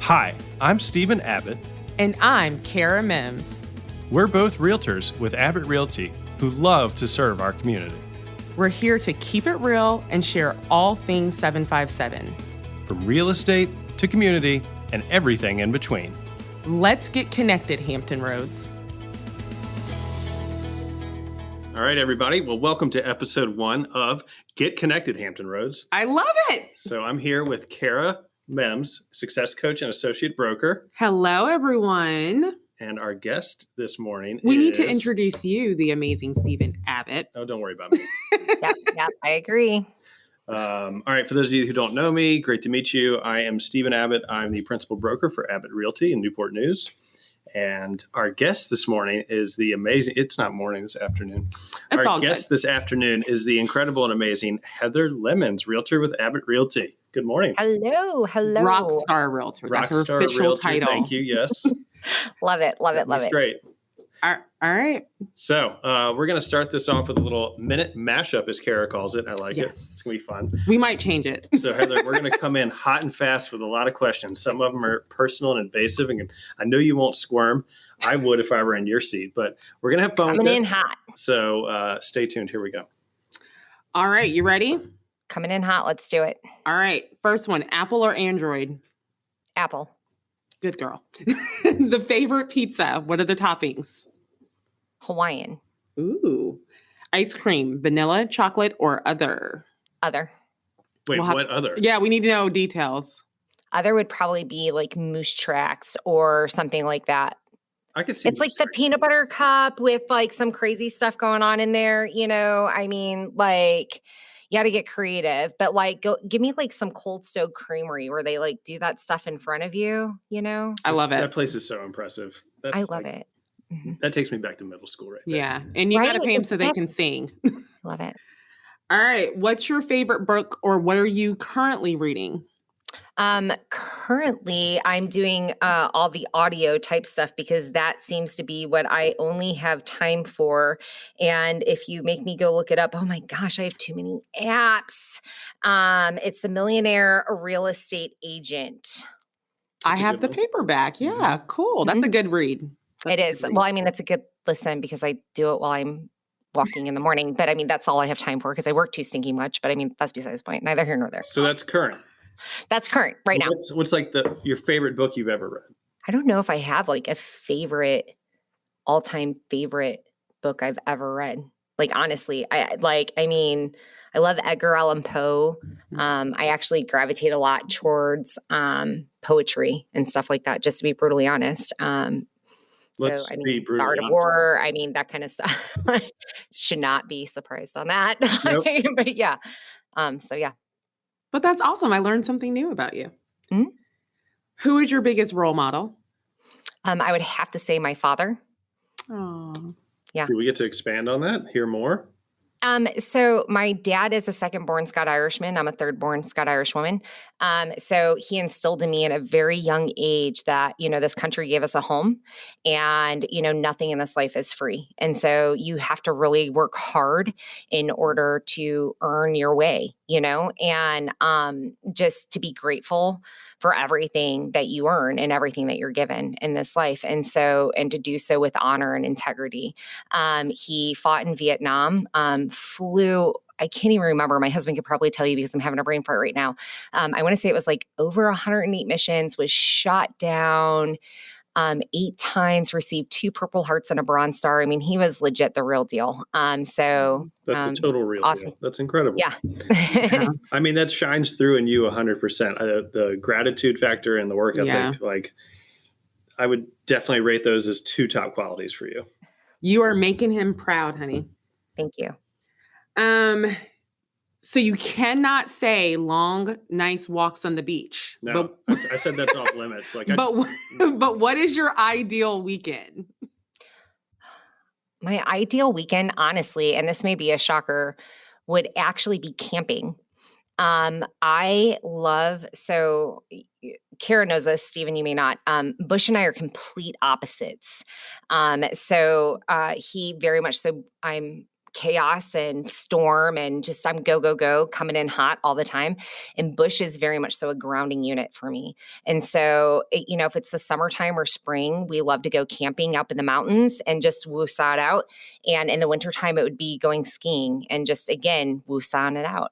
Hi, I'm Stephen Abbitt. And I'm 𝐂𝐸 Lemmons. We're both realtors with Abbitt Realty who love to serve our community. We're here to keep it real and share all things 757. From real estate to community and everything in between. Let's get connected, Hampton Roads. All right, everybody. Well, welcome to episode 1 of Get Connected, Hampton Roads. I love it. So I'm here with 𝐂𝐸 Lemmons, success coach and associate broker. Hello, everyone. And our guest this morning We need to introduce you, the amazing Stephen Abbitt. Oh, don't worry about me. Yeah, I agree. All right, for those of you who don't know me, great to meet you. I am Stephen Abbitt. I'm the principal broker for Abbitt Realty in Newport News. And our guest this morning is the amazing, it's not morning, it's afternoon. Our guest this afternoon is the incredible and amazing Heather Lemmons, realtor with Abbitt Realty. Good morning. Hello. Rockstar Realtor. That's her official Realtor, title. Thank you. Yes. Love it. That's great. All right. So we're going to start this off with a little minute mashup, as 𝐂𝐸 calls it. I like it. It's going to be fun. We might change it. So Heather, we're going to come in hot and fast with a lot of questions. Some of them are personal and invasive, and I know you won't squirm. I would if I were in your seat, but we're going to have fun with this. Coming in hot. So stay tuned. Here we go. All right. You ready? Coming in hot. Let's do it. All right. First one, Apple or Android? Apple. Good girl. The favorite pizza. What are the toppings? Hawaiian. Ooh. Ice cream, vanilla, chocolate, or other? Other. Wait, what other? Yeah, we need to know details. Other would probably be like Moose Tracks or something like that. I could see it's like the peanut butter cup with like some crazy stuff going on in there. You know, I mean, like you got to get creative, but like give me like some Cold Stone Creamery where they like do that stuff in front of you, you know? I love it. That place is so impressive. I love it. Mm-hmm. That takes me back to middle school right there. Yeah. And you got to pay them so they can sing. Love it. All right. What's your favorite book or what are you currently reading? Currently I'm doing all the audio type stuff because that seems to be what I only have time for. And if you make me go look it up, oh my gosh, I have too many apps. It's The Millionaire Real Estate Agent. I have the paperback. Yeah, cool. That's a good read. It is. Well, I mean, it's a good listen because I do it while I'm walking in the morning. But I mean, that's all I have time for because I work too stinky much. But I mean, that's besides the point. Neither here nor there. So that's current. That's current right now. What's like your favorite book you've ever read? I don't know if I have like a favorite, all-time favorite book I've ever read. Like, honestly, I love Edgar Allan Poe. I actually gravitate a lot towards poetry and stuff like that, just to be brutally honest. Let's be brutally Art of honest. War, I mean, that kind of stuff. Should not be surprised on that. Nope. But yeah. So yeah. But that's awesome. I learned something new about you. Mm-hmm. Who is your biggest role model? I would have to say my father. Oh. Yeah. Do we get to expand on that? Hear more? So my dad is a second-born Scot-Irishman. I'm a third-born Scot-Irish woman. So he instilled in me at a very young age that, you know, this country gave us a home and, you know, nothing in this life is free. And so you have to really work hard in order to earn your way, you know, and just to be grateful for everything that you earn and everything that you're given in this life. And to do so with honor and integrity. He fought in Vietnam, flew, I can't even remember. My husband could probably tell you because I'm having a brain fart right now. I want to say it was like over 108 missions, was shot down 8 times, received 2 Purple Hearts and a Bronze Star. I mean, he was legit the real deal. That's the total real awesome. deal. That's incredible. Yeah. I mean, that shines through in you 100%. The gratitude factor and the work ethic, like I would definitely rate those as 2 top qualities for you. You are making him proud, honey. Thank you. So you cannot say long, nice walks on the beach. No, I said that's off limits. Like, but what is your ideal weekend? My ideal weekend, honestly, and this may be a shocker, would actually be camping. I love, so 𝐂𝐸 knows this, Stephen, you may not. Bush and I are complete opposites. He very much so, I'm chaos and storm and just I'm go, go, go, coming in hot all the time. And bush is very much so a grounding unit for me. And so, if it's the summertime or spring, we love to go camping up in the mountains and just woosah it out. And in the wintertime, it would be going skiing and just, again, woosahing it out.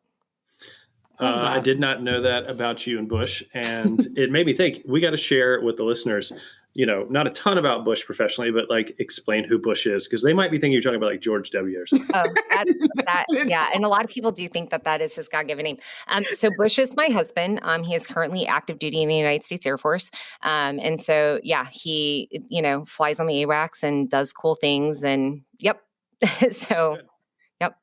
I did not know that about you and Bush, and it made me think we got to share with the listeners, not a ton about Bush professionally, but like explain who Bush is, because they might be thinking you're talking about like George W. or something. Oh, yeah. And a lot of people do think that is his God-given name. So Bush is my husband. He is currently active duty in the United States Air Force. And so, he, flies on the AWACS and does cool things. And yep. So, yep.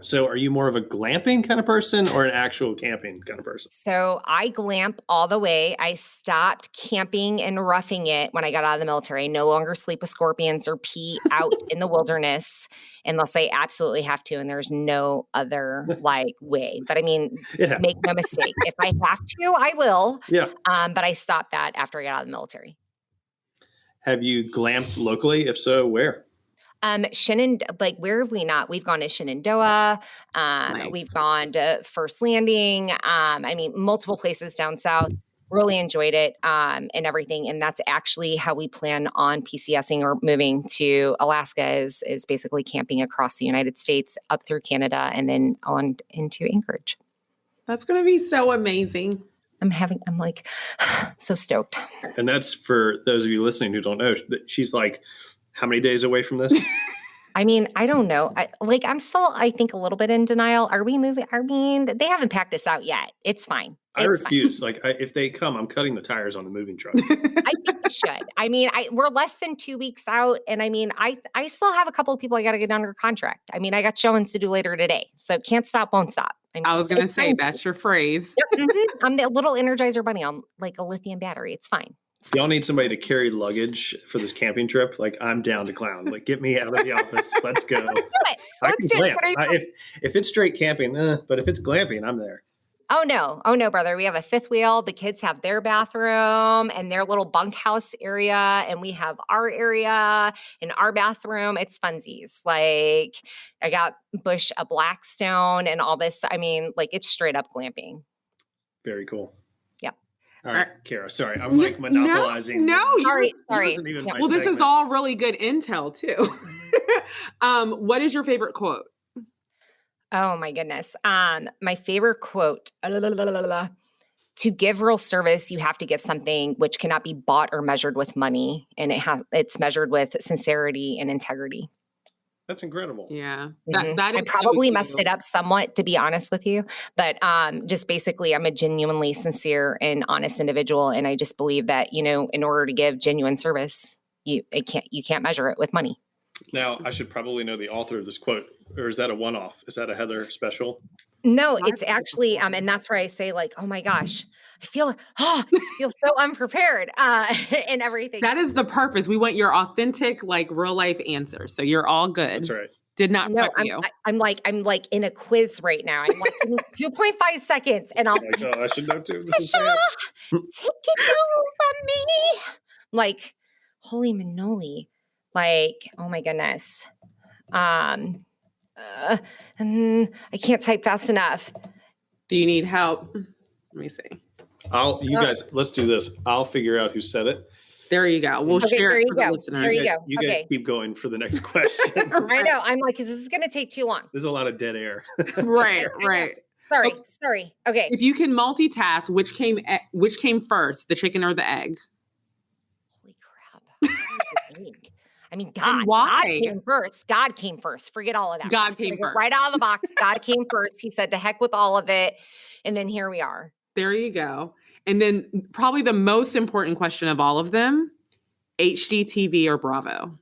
So are you more of a glamping kind of person or an actual camping kind of person? So I glamp all the way. I stopped camping and roughing it when I got out of the military. I no longer sleep with scorpions or pee out in the wilderness unless I absolutely have to. And there's no other way. But I mean, make no mistake. If I have to, I will. Yeah. But I stopped that after I got out of the military. Have you glamped locally? If so, where? Where have we not? We've gone to Shenandoah. Nice. We've gone to First Landing. Multiple places down south. Really enjoyed it and everything. And that's actually how we plan on PCSing or moving to Alaska is basically camping across the United States, up through Canada, and then on into Anchorage. That's going to be so amazing. I'm like so stoked. And that's for those of you listening who don't know, that she's like, how many days away from this? I don't know. I'm still, I think, a little bit in denial. Are we moving? They haven't packed us out yet. It's fine. I refuse. If they come, I'm cutting the tires on the moving truck. I think we should. We're less than 2 weeks out. And I still have a couple of people I got to get under contract. I got showings to do later today. So can't stop, won't stop. I was going to say, that's your phrase. Yep, mm-hmm. I'm the little Energizer bunny on like a lithium battery. It's fine. Y'all need somebody to carry luggage for this camping trip. I'm down to clown. Get me out of the office. Let's go. I can glamp. If it's straight camping, but if it's glamping, I'm there. Oh no, brother. We have a fifth wheel. The kids have their bathroom and their little bunkhouse area, and we have our area and our bathroom. It's funsies. I got Bush a Blackstone and all this. It's straight up glamping. Very cool. Yep. All right, Kara. Sorry, I'm monopolizing. Sorry. This is all really good intel too. What is your favorite quote? Oh my goodness. My favorite quote, to give real service, you have to give something which cannot be bought or measured with money. And it's measured with sincerity and integrity. That's incredible. Yeah. I probably messed it up somewhat, to be honest with you. But just basically, I'm a genuinely sincere and honest individual. And I just believe that, in order to give genuine service, you can't measure it with money. Now, I should probably know the author of this quote, or is that a one-off? Is that a Heather special? No, it's actually, and that's where I say oh my gosh, I feel so unprepared and everything. That is the purpose. We want your authentic, real life answers. So you're all good. That's right. Did not prep you. I'm in a quiz right now. I'm 2.5 seconds, and I'll. I should know too. This is take it over me. Holy manoli. Oh my goodness. And I can't type fast enough. Do you need help? Let me see. Guys, let's do this. I'll figure out who said it. There you go. We'll share it for the listeners. There you go. You guys keep going for the next question. I know. I'm because this is going to take too long. There's a lot of dead air. Right. Sorry. Okay. If you can multitask, which came first, the chicken or the egg? Holy crap. God. Why? God came first. Forget all of that. God came first. Right out of the box. God came first. He said, to heck with all of it. And then here we are. There you go. And then probably the most important question of all of them, HGTV or Bravo?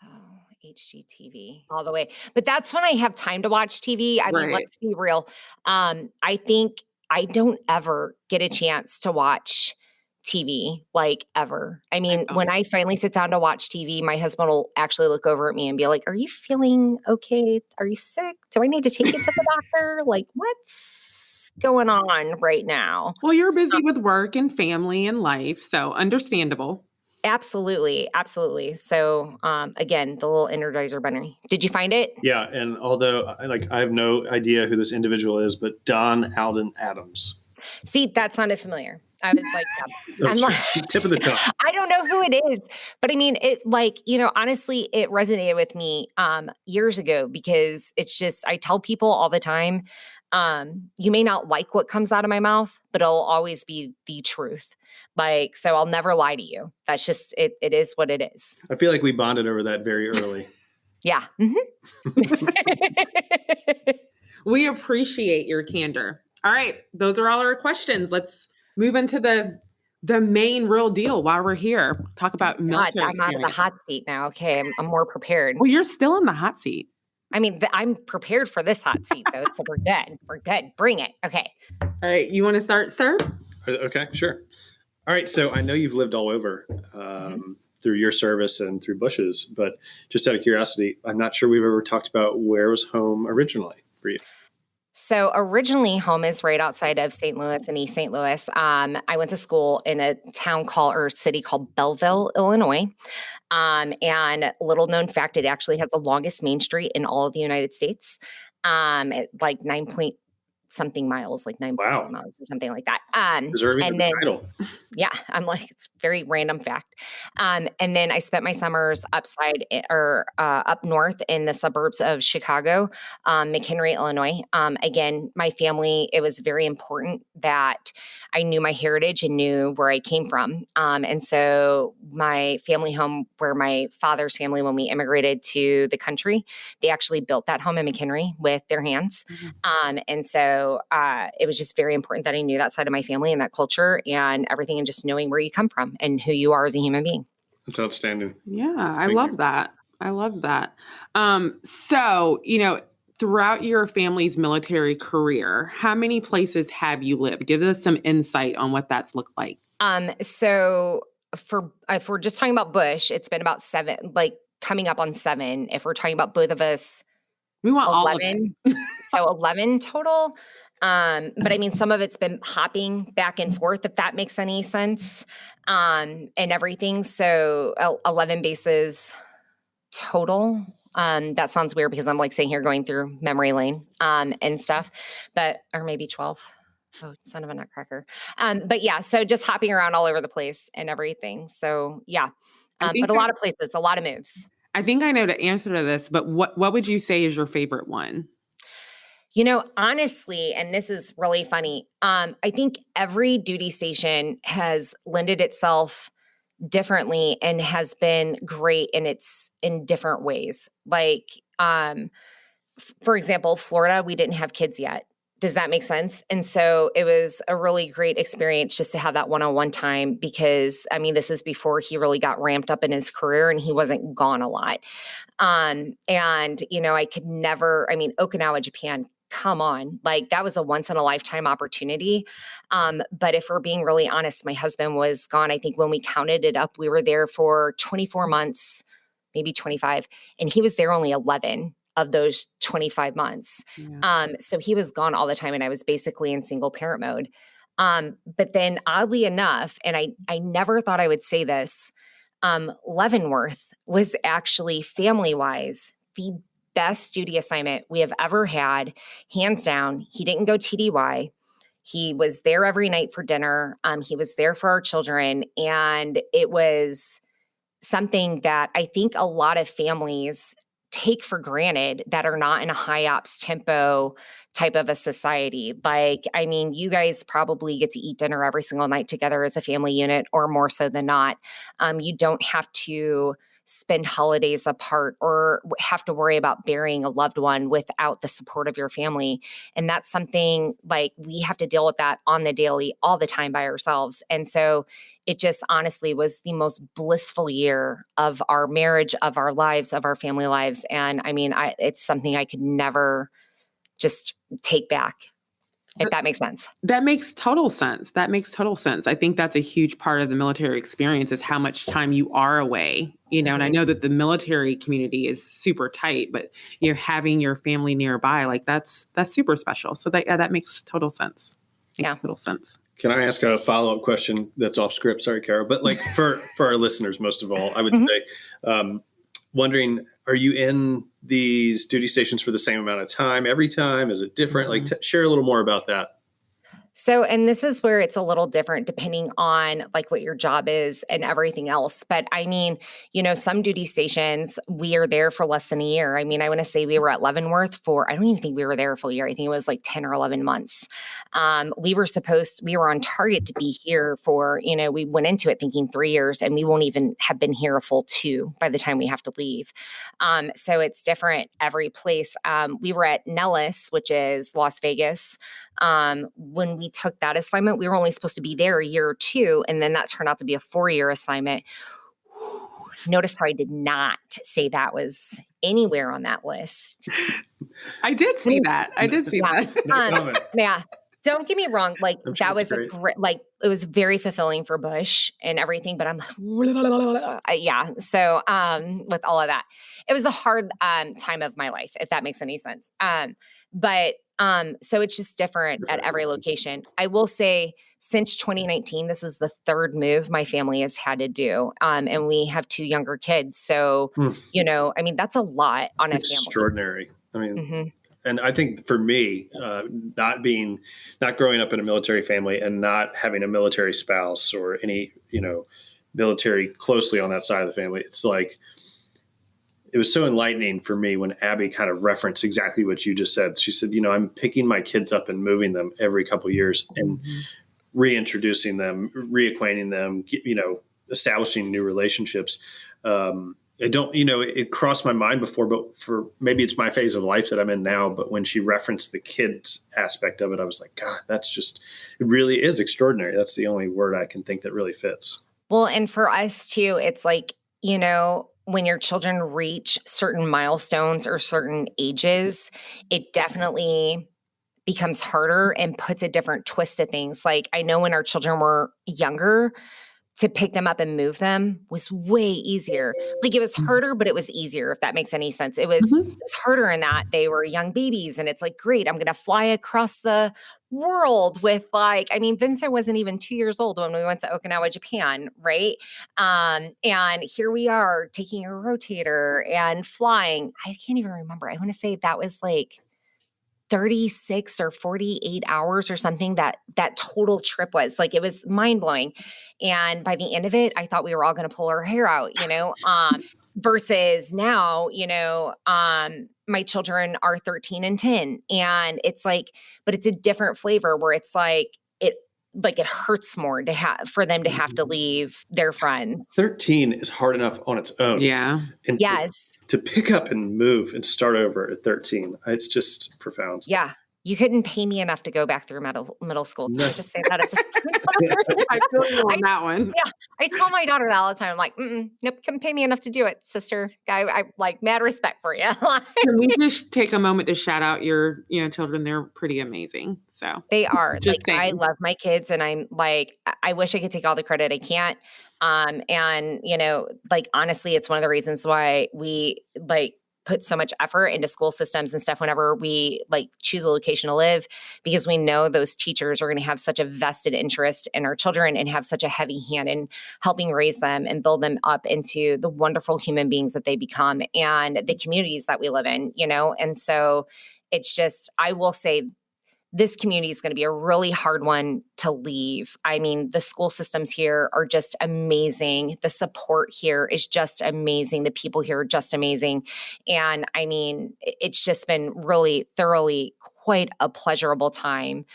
Oh, HGTV all the way. But that's when I have time to watch TV. Let's be real. I think I don't ever get a chance to watch TV ever. When I finally sit down to watch TV, my husband will actually look over at me and be like, are you feeling okay? Are you sick? Do I need to take you to the doctor? What's going on right now? Well, you're busy with work and family and life, so understandable. Absolutely. Absolutely. So, again, the little Energizer bunny. Did you find it? Yeah, and although I have no idea who this individual is, but Don Alden Adams. See, that sounded familiar. I was like, yeah. Oh, I'm sure. like, Tip of the tongue. I don't know who it is, but I mean, it like, honestly, it resonated with me years ago because it's just, I tell people all the time, you may not like what comes out of my mouth, but it'll always be the truth. Like, so I'll never lie to you. That's just, it is what it is. I feel like we bonded over that very early. Yeah. Mm-hmm. We appreciate your candor. All right. Those are all our questions. Let's move into the main real deal while we're here. Talk about military I'm out of the hot seat now. Okay. I'm more prepared. Well, you're still in the hot seat. I mean, I'm prepared for this hot seat though. So we're good. We're good. Bring it. Okay. All right. You want to start, sir? Okay, sure. All right. So I know you've lived all over through your service and through Bush's, but just out of curiosity, I'm not sure we've ever talked about where was home originally for you. So originally home is right outside of St. Louis in East St. Louis. I went to school in a city called Belleville, Illinois. And little known fact, it actually has the longest main street in all of the United States. Like 9 point something miles, like 9 Wow. miles or something like that. Deserving and of then, the title. yeah, I'm like, it's very random fact. And then I spent my summers up north in the suburbs of Chicago, McHenry, Illinois. Again, my family, it was very important that I knew my heritage and knew where I came from. And so my family home, where my father's family, when we immigrated to the country, they actually built that home in McHenry with their hands. Mm-hmm. And so it was just very important that I knew that side of my family and that culture and everything, and just knowing where you come from and who you are as a human being. That's outstanding. Yeah, I love that. I love that. So, throughout your family's military career, how many places have you lived? Give us some insight on what that's looked like. So if we're just talking about Bush, it's been about 7, like coming up on 7. If we're talking about both of us, we want 11. All of it. So 11 total. But I mean, some of it's been hopping back and forth, if that makes any sense, and everything. So 11 bases total. That sounds weird because I'm like sitting here going through memory lane, and stuff, or maybe 12. Oh, son of a nutcracker. But yeah, so just hopping around all over the place and everything. So yeah, but a lot of places, a lot of moves. I think I know the answer to this, but what would you say is your favorite one? Honestly, and this is really funny, I think every duty station has lended itself differently and has been great in different ways. Like, for example, Florida, we didn't have kids yet. Does that make sense? And so it was a really great experience just to have that one-on-one time because, I mean, this is before he really got ramped up in his career and he wasn't gone a lot. And, I could never, Okinawa, Japan, come on, like that was a once in a lifetime opportunity. But if we're being really honest, my husband was gone. I think when we counted it up, we were there for 24 months, maybe 25, and he was there only 11 of those 25 months. Yeah. So he was gone all the time and I was basically in single parent mode. But then oddly enough, and I never thought I would say this, Leavenworth was actually family-wise the best duty assignment we have ever had, hands down. He didn't go TDY. He was there every night for dinner. He was there for our children. And it was something that I think a lot of families take for granted that are not in a high ops tempo type of a society. Like, you guys probably get to eat dinner every single night together as a family unit, or more so than not. You don't have to spend holidays apart or have to worry about burying a loved one without the support of your family. And that's something like we have to deal with that on the daily, all the time by ourselves. And so it just honestly was the most blissful year of our marriage, of our lives, of our family lives. And it's something I could never just take back. If that makes sense. That makes total sense. I think that's a huge part of the military experience is how much time you are away, and I know that the military community is super tight, but having your family nearby, like that's super special. So that makes total sense. Yeah. Total sense. Can I ask a follow-up question that's off script? Sorry, Kara, but like for our listeners, most of all, I would say, wondering, are you in these duty stations for the same amount of time every time? Is it different? Like share a little more about that. So, and this is where it's a little different depending on like what your job is and everything else. But I mean, some duty stations, we are there for less than a year. I mean, I want to say we were at Leavenworth for, I don't even think we were there a full year. I think it was like 10 or 11 months. We were on target to be here for, we went into it thinking 3 years, and we won't even have been here a full 2 by the time we have to leave. So it's different every place. We were at Nellis, which is Las Vegas. When we took that assignment, we were only supposed to be there a year or 2, and then that turned out to be a 4-year assignment. Notice how I did not say that was anywhere on that list. I did see that. that. Yeah. Don't get me wrong. Like that was a great, like it was very fulfilling for Bush and everything, but I'm yeah. So, with all of that, it was a hard, time of my life, if that makes any sense. So it's just different at every location. I will say since 2019, this is the 3rd move my family has had to do. And we have 2 younger kids. So, I mean, that's a lot on a family. Extraordinary. I mean, and I think for me, not growing up in a military family and not having a military spouse or any, military closely on that side of the family, it's like, it was so enlightening for me when Abby kind of referenced exactly what you just said. She said, I'm picking my kids up and moving them every couple of years and reintroducing them, reacquainting them, establishing new relationships. It crossed my mind before, but for maybe it's my phase of life that I'm in now. But when she referenced the kids aspect of it, I was like, God, it really is extraordinary. That's the only word I can think that really fits. Well, and for us too, it's like, when your children reach certain milestones or certain ages, it definitely becomes harder and puts a different twist to things. Like I know when our children were younger, to pick them up and move them was way easier. Like it was harder, but it was easier, if that makes any sense. It was harder in that they were young babies, and it's like, great, I'm going to fly across the world with Vincent wasn't even 2 years old when we went to Okinawa, Japan, right? And here we are taking a rotator and flying. I can't even remember. I want to say that was like 36 or 48 hours or something that total trip was. Like, it was mind blowing. And by the end of it, I thought we were all going to pull our hair out, versus now, my children are 13 and 10, and it's like, but it's a different flavor where it's like, it hurts more for them to have to leave their friends. 13 is hard enough on its own. Yeah. And yes. To pick up and move and start over at 13, it's just profound. Yeah. You couldn't pay me enough to go back through middle school. No. Just say that as I feel you on that one. Yeah. I tell my daughter that all the time. I'm like, nope, couldn't pay me enough to do it, sister. I like mad respect for you. Can we just take a moment to shout out your, children? They're pretty amazing. So they are. Just like, saying. I love my kids, and I'm like, I wish I could take all the credit. I can't. And honestly, it's one of the reasons why we put so much effort into school systems and stuff whenever we choose a location to live, because we know those teachers are going to have such a vested interest in our children and have such a heavy hand in helping raise them and build them up into the wonderful human beings that they become and the communities that we live in, And so it's just, I will say, this community is going to be a really hard one to leave. I mean, the school systems here are just amazing. The support here is just amazing. The people here are just amazing. And I mean, it's just been really thoroughly quite a pleasurable time.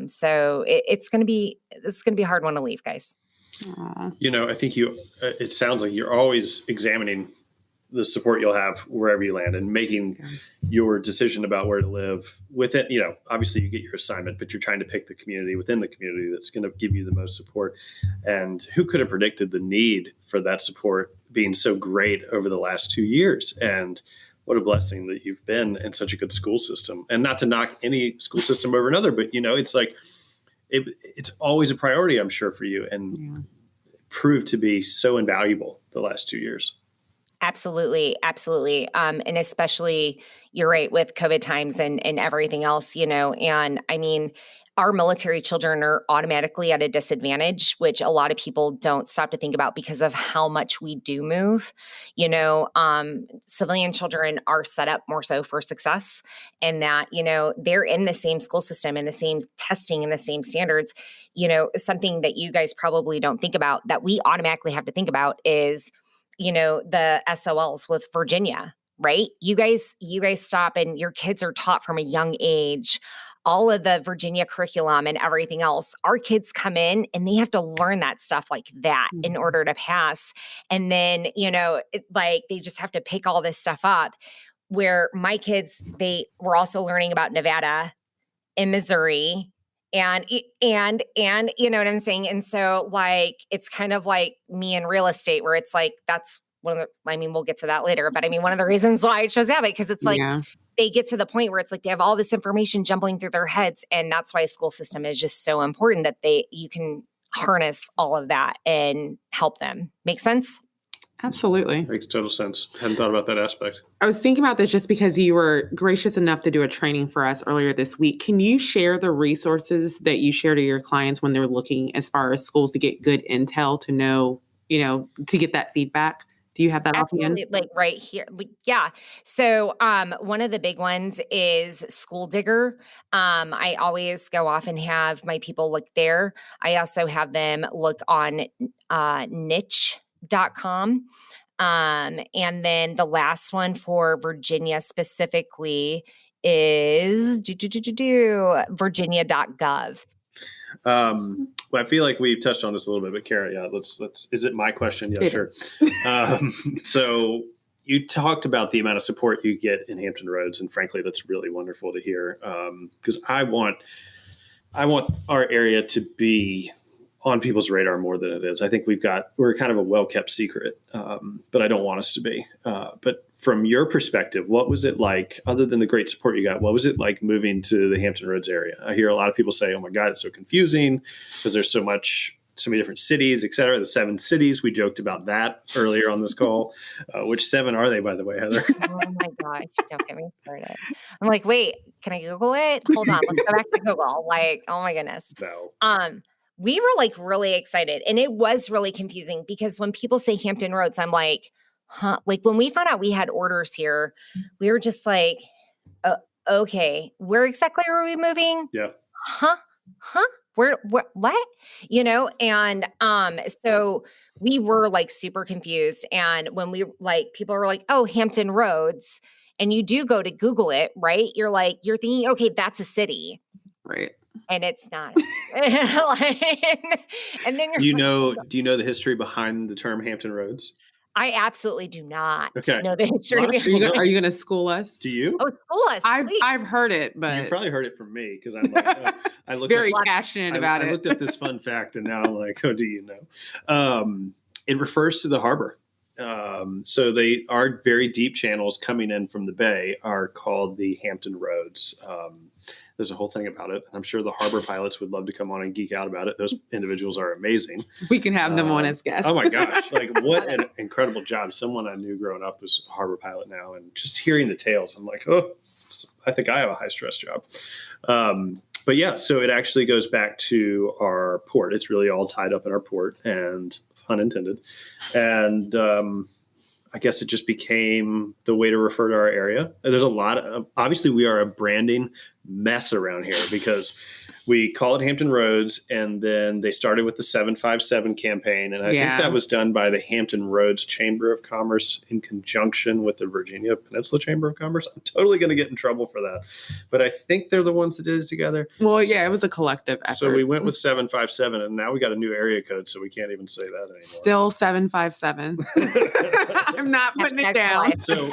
So it's going to be a hard one to leave, guys. Aww. I think it sounds like you're always examining the support you'll have wherever you land and making your decision about where to live with it. Obviously you get your assignment, but you're trying to pick the community within the community that's going to give you the most support. And who could have predicted the need for that support being so great over the last 2 years? And what a blessing that you've been in such a good school system. And not to knock any school system over another, but it's like, it's always a priority, I'm sure, for you, and proved to be so invaluable the last 2 years. Absolutely. Absolutely. And especially, you're right, with COVID times and everything else, and I mean, our military children are automatically at a disadvantage, which a lot of people don't stop to think about because of how much we do move. Civilian children are set up more so for success, and that, they're in the same school system, in the same testing, in the same standards. Something that you guys probably don't think about that we automatically have to think about is, the SOLs with Virginia, right? You guys stop and your kids are taught from a young age all of the Virginia curriculum and everything else. Our kids come in and they have to learn that stuff like that in order to pass. And then, they just have to pick all this stuff up, where my kids, they were also learning about Nevada and Missouri and you know what I'm saying? And so it's kind of like me in real estate, where it's like, that's we'll get to that later, but one of the reasons why I chose Abbitt, because it's like, they get to the point where it's like they have all this information jumbling through their heads. And that's why a school system is just so important, that you can harness all of that and help them. Make sense? Absolutely. Makes total sense. Hadn't thought about that aspect. I was thinking about this just because you were gracious enough to do a training for us earlier this week. Can you share the resources that you share to your clients when they're looking as far as schools to get good intel, to know, to get that feedback? Do you have that Absolutely, like right here? Yeah. So one of the big ones is School Digger. I always go off and have my people look there. I also have them look on niche.com. And then the last one for Virginia specifically is virginia.gov. Well, I feel like we've touched on this a little bit, but Kara, let's, is it my question? Yeah, sure. So you talked about the amount of support you get in Hampton Roads, and frankly, that's really wonderful to hear. Because I want our area to be on people's radar more than it is. I think we're kind of a well-kept secret, but I don't want us to be. But from your perspective, what was it like, other than the great support you got, what was it like moving to the Hampton Roads area? I hear a lot of people say, oh my God, it's so confusing because there's so many different cities, et cetera. The 7 cities, we joked about that earlier on this call. Which 7 are they, by the way, Heather? Oh my gosh, don't get me started. I'm like, wait, can I Google it? Hold on, let's go back to Google. Like, oh my goodness. No. We were really excited, and it was really confusing because when people say Hampton Roads, I'm like, huh? Like when we found out we had orders here, we were just like, okay, where exactly are we moving? Yeah. Huh? Where, what? And so we were super confused. And when people were like, oh, Hampton Roads, and you do go to Google it, right? You're thinking, okay, that's a city. Right. And it's not. And then do you know the history behind the term Hampton Roads? I absolutely do not know the history. Are you going to school us? Do you? Oh, school us. I've heard it, but you've probably heard it from me, because I'm like, I looked very passionate about it. I looked up this fun fact, and now I'm like, oh, do you know? It refers to the harbor. So they are very deep channels coming in from the bay are called the Hampton Roads. There's a whole thing about it. I'm sure the harbor pilots would love to come on and geek out about it. Those individuals are amazing. We can have them on as guests. Oh my gosh. What an incredible job. Someone I knew growing up was a harbor pilot now, and just hearing the tales, I'm like, oh, I think I have a high stress job. But yeah, so it actually goes back to our port. It's really all tied up in our port, and pun intended. And I guess it just became the way to refer to our area. There's a lot of, obviously we are a branding mess around here, because we call it Hampton Roads, and then they started with the 757 campaign. And I think that was done by the Hampton Roads Chamber of Commerce in conjunction with the Virginia Peninsula Chamber of Commerce. I'm totally going to get in trouble for that, but I think they're the ones that did it together. Well, yeah, it was a collective effort. So we went with 757, and now we got a new area code, so we can't even say that anymore. Still 757. I'm not putting it down. So,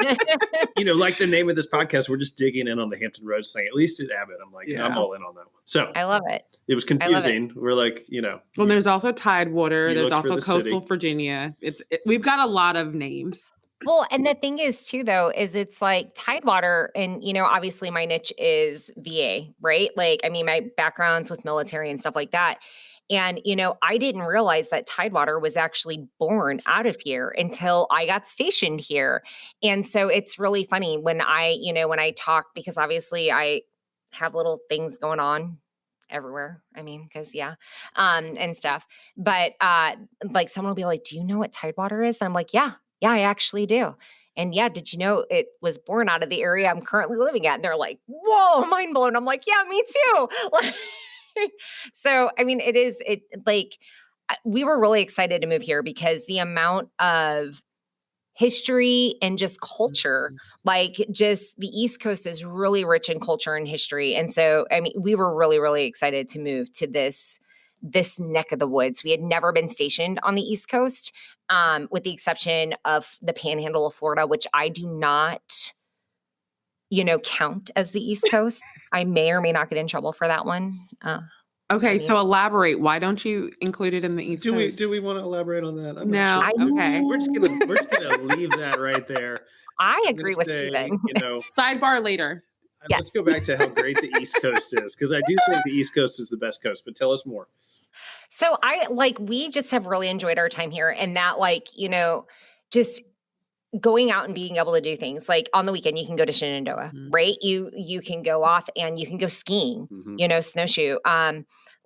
like the name of this podcast, we're just digging in on the Hampton Roads thing, at least at Abbitt. I'm like, I'm all in on that one. So I love it. It was confusing. We're like, Well, there's also Tidewater. There's also Coastal Virginia. We've got a lot of names. Well, and the thing is too, though, is it's like Tidewater, and obviously my niche is VA, right? My background's with military and stuff like that. And, I didn't realize that Tidewater was actually born out of here until I got stationed here. And so it's really funny when I talk, because obviously I have little things going on everywhere. I mean, because and stuff. But like someone will be like, "Do you know what Tidewater is?" And I'm like, "Yeah, I actually do." And yeah, did you know it was born out of the area I'm currently living at? And they're like, "Whoa, mind blown." I'm like, "Yeah, me too." So I mean, we were really excited to move here because the amount of history and just culture, like just the East Coast is really rich in culture and history. And so, I mean, we were really, really excited to move to this neck of the woods. We had never been stationed on the East Coast, with the exception of the Panhandle of Florida, which I do not, count as the East Coast. I may or may not get in trouble for that one. Okay, so elaborate. Why don't you include it in the East Coast? Do we want to elaborate on that? I'm No. not sure. Okay. We're just gonna leave that right there. I agree with Steven. Sidebar later. Yes. Let's go back to how great the East Coast is, because I do think the East Coast is the best coast. But tell us more. So we just have really enjoyed our time here, and that just going out and being able to do things like on the weekend, you can go to Shenandoah, right? You can go off and you can go skiing, snowshoe.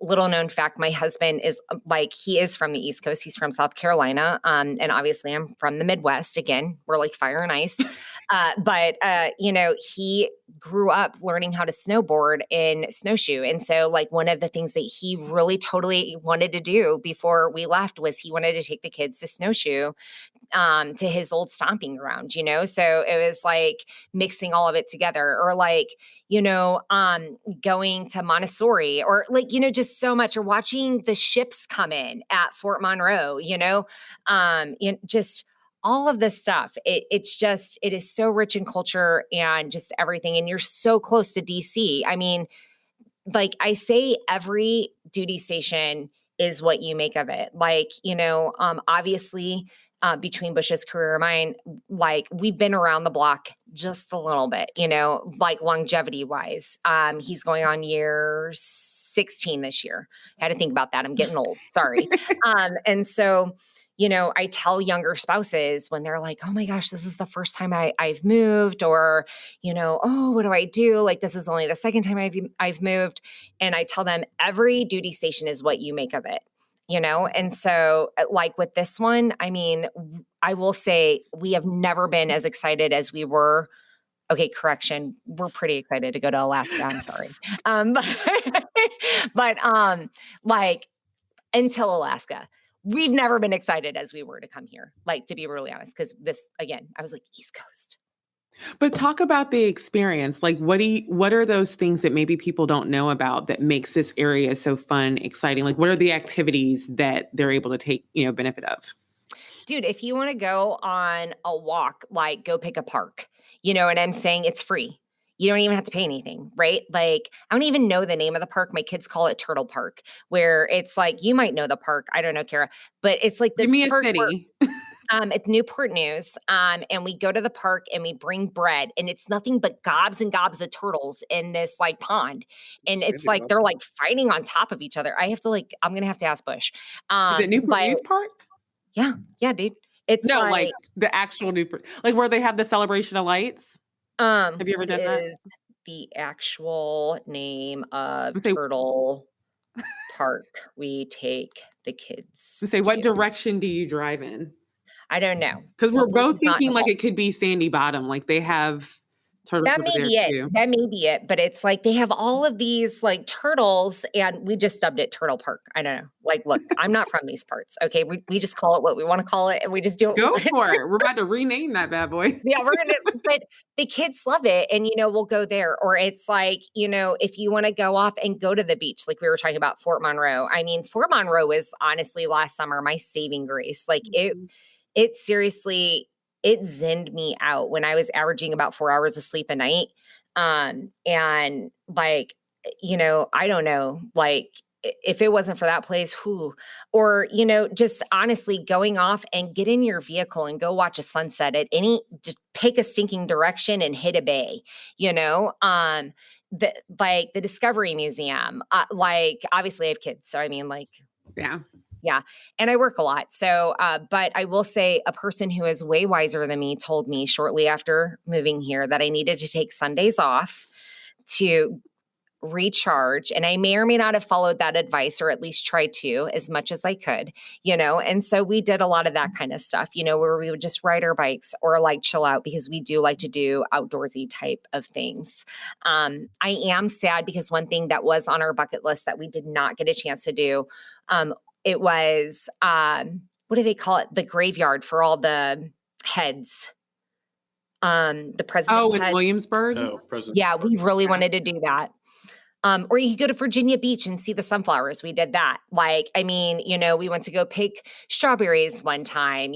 Little known fact, my husband is he is from the East Coast. He's from South Carolina. And obviously I'm from the Midwest. Again, we're like fire and ice. But he grew up learning how to snowboard in snowshoe. And so one of the things that he really totally wanted to do before we left was he wanted to take the kids to snowshoe, to his old stomping ground, So it was mixing all of it together, or going to Montessori, or just so much, or watching the ships come in at Fort Monroe, just all of this stuff. It is so rich in culture and just everything. And you're so close to DC. I mean, I say every duty station is what you make of it. Obviously, between Bush's career and mine, we've been around the block just a little bit, longevity wise. He's going on year 16 this year. I had to think about that. I'm getting old. Sorry. And so, I tell younger spouses when they're like, "Oh my gosh, this is the first time I've moved," or, "Oh, what do I do? This is only the second time I've moved." And I tell them every duty station is what you make of it. And so with this one, I mean, I will say we have never been as excited as we were. Okay, correction. We're pretty excited to go to Alaska. I'm sorry. But until Alaska, we've never been excited as we were to come here, to be really honest, because this, again, I was like, East Coast. But talk about the experience. What are those things that maybe people don't know about that makes this area so fun, exciting? What are the activities that they're able to take, benefit of? Dude, if you want to go on a walk, go pick a park, and I'm saying it's free. You don't even have to pay anything, right? I don't even know the name of the park. My kids call it Turtle Park, where it's you might know the park. I don't know, Kara, but it's this Give me a park city. It's Newport News. And we go to the park and we bring bread, and it's nothing but gobs and gobs of turtles in this pond. And it's they're fighting on top of each other. I have to I'm going to have to ask Bush. Is it Newport News Park? Yeah. Yeah, dude. It's no, the actual Newport, where they have the celebration of lights. Have you ever done that? Is the actual name of Turtle Park we take the kids. What direction do you drive in? I don't know. Because we're both thinking it could be Sandy Bottom. They have turtles. That may be it. Too. That may be it. But it's they have all of these turtles, and we just dubbed it Turtle Park. I don't know. Look, I'm not from these parts. Okay. We just call it what we want to call it, and we just do it. Go for it. We're about to rename that bad boy. Yeah, we're going to, but the kids love it. And, we'll go there. Or it's if you want to go off and go to the beach, we were talking about Fort Monroe. I mean, Fort Monroe was honestly last summer my saving grace. It seriously, it zenned me out when I was averaging about 4 hours of sleep a night. And I don't know, if it wasn't for that place, or, just honestly going off and get in your vehicle and go watch a sunset just pick a stinking direction and hit a bay, the Discovery Museum, obviously I have kids. So I mean, yeah. Yeah. And I work a lot. So, but I will say a person who is way wiser than me told me shortly after moving here that I needed to take Sundays off to recharge. And I may or may not have followed that advice, or at least tried to as much as I could, and so we did a lot of that kind of stuff, where we would just ride our bikes or like chill out, because we do like to do outdoorsy type of things. I am sad because one thing that was on our bucket list that we did not get a chance to do, it was, what do they call it? The graveyard for all the heads. The president's in head. Williamsburg? Oh, President. Yeah, we really wanted to do that. Or you could go to Virginia Beach and see the sunflowers. We did that. We went to go pick strawberries one time.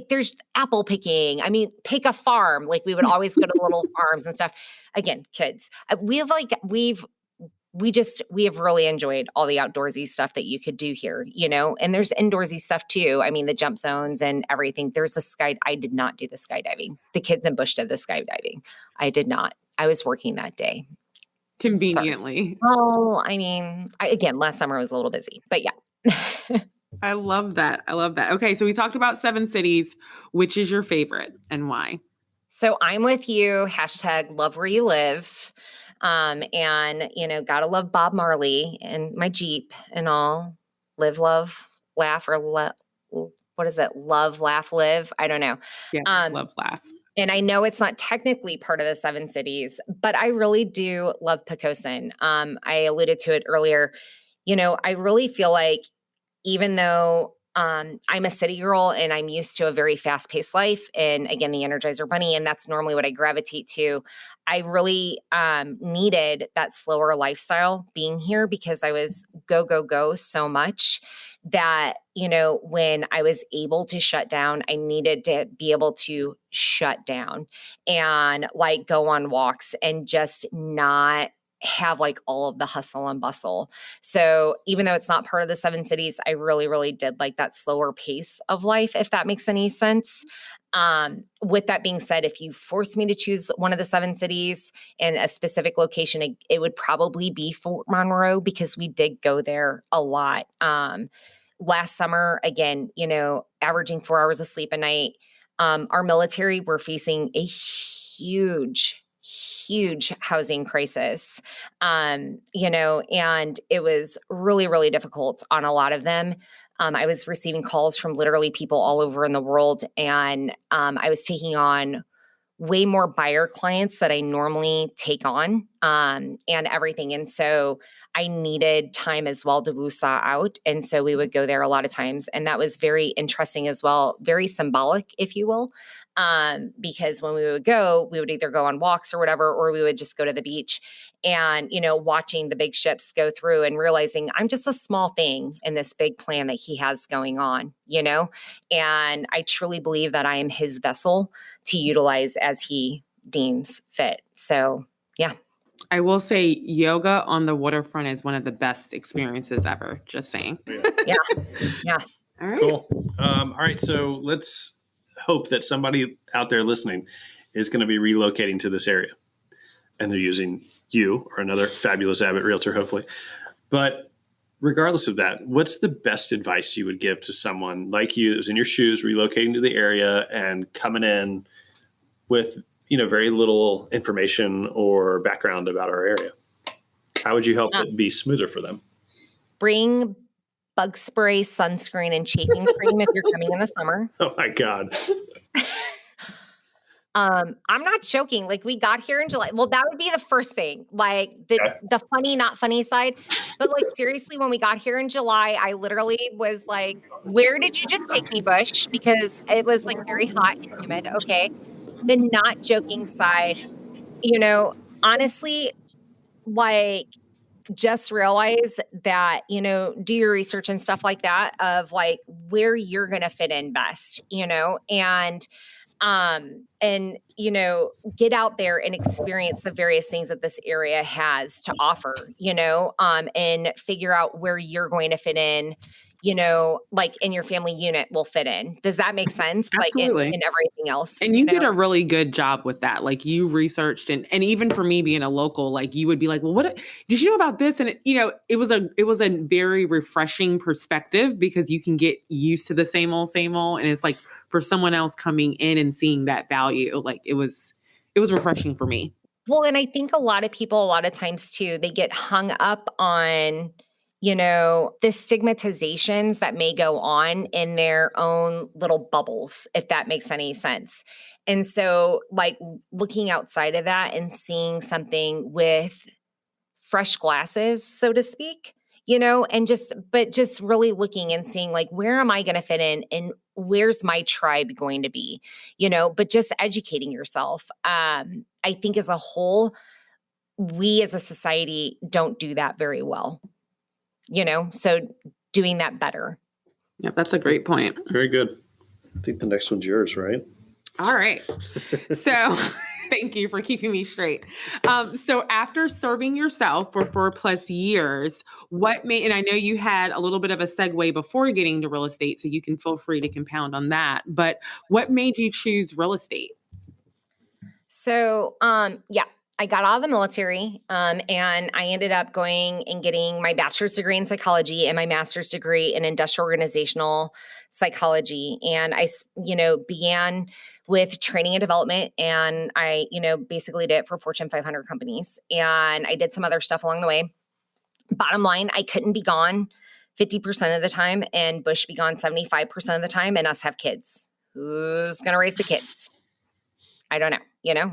There's apple picking. Pick a farm. We would always go to little farms and stuff. Again, kids. We have really enjoyed all the outdoorsy stuff that you could do here, and there's indoorsy stuff too. The jump zones and everything. There's I did not do the skydiving. The kids in Bush did the skydiving. I did not. I was working that day. Conveniently. Well, again, last summer I was a little busy, but yeah. I love that. Okay. So we talked about 7 cities. Which is your favorite and why? So I'm with you. # love where you live. Gotta love Bob Marley and my Jeep and all. Live, love, laugh, or what is it? Love, laugh, live. I don't know. Yeah. Love, laugh. And I know it's not technically part of the 7 cities, but I really do love Poquoson. I alluded to it earlier. I really feel like even though I'm a city girl and I'm used to a very fast-paced life, and again, the Energizer Bunny, and that's normally what I gravitate to, I really needed that slower lifestyle being here, because I was go, go, go so much that, when I was able to shut down, I needed to be able to shut down and go on walks and just not have all of the hustle and bustle. So even though it's not part of the 7 cities, I really, really did like that slower pace of life, if that makes any sense. With that being said, if you forced me to choose one of the 7 cities and a specific location, it would probably be Fort Monroe, because we did go there a lot. Last summer, again, averaging 4 hours of sleep a night. Our military were facing a huge housing crisis, and it was really, really difficult on a lot of them. I was receiving calls from literally people all over in the world, and I was taking on way more buyer clients that I normally take on, and everything. And so I needed time as well to woosah out. And so we would go there a lot of times. And that was very interesting as well, very symbolic, if you will, because when we would go, we would either go on walks or whatever, or we would just go to the beach and, watching the big ships go through and realizing I'm just a small thing in this big plan that he has going on, and I truly believe that I am his vessel to utilize as he deems fit. So, yeah. I will say yoga on the waterfront is one of the best experiences ever. Just saying. Yeah. All right. Cool. All right. So let's hope that somebody out there listening is going to be relocating to this area, and they're using you or another fabulous Abbitt realtor, hopefully. But regardless of that, what's the best advice you would give to someone like you who's in your shoes, relocating to the area and coming in with, very little information or background about our area? How would you help it be smoother for them? Bring bug spray, sunscreen, and chafing cream if you're coming in the summer. Oh my God. I'm not joking. We got here in July. Well, that would be the first thing, the funny, not funny side. But seriously, when we got here in July, I literally was like, where did you just take me, Bush? Because it was very hot and humid. Okay. The not joking side, honestly, just realize that, do your research and stuff like that of where you're going to fit in best, and get out there and experience the various things that this area has to offer, and figure out where you're going to fit in, in your family unit will fit in. Does that make sense? Absolutely. In everything else. And you did a really good job with that. You researched and even for me being a local, you would be like, well, what did you know about this? And it was a very refreshing perspective, because you can get used to the same old. And it's for someone else coming in and seeing that value, it was refreshing for me. Well, and I think a lot of people, a lot of times too, they get hung up on, the stigmatizations that may go on in their own little bubbles, if that makes any sense. And so like looking outside of that and seeing something with fresh glasses, so to speak, and just really looking and seeing like, where am I going to fit in and where's my tribe going to be, but just educating yourself. I think as a whole, we as a society don't do that very well, so doing that better. Yep, that's a great point. Very good. I think the next one's yours, right? All right. So thank you for keeping me straight. So after serving yourself for 4+ years, and I know you had a little bit of a segue before getting to real estate, so you can feel free to compound on that, but what made you choose real estate? So, I got out of the military, and I ended up going and getting my bachelor's degree in psychology and my master's degree in industrial organizational psychology. And I, began with training and development, and I, basically did it for Fortune 500 companies. And I did some other stuff along the way. Bottom line, I couldn't be gone 50% of the time and Bush be gone 75% of the time and us have kids. Who's going to raise the kids? I don't know,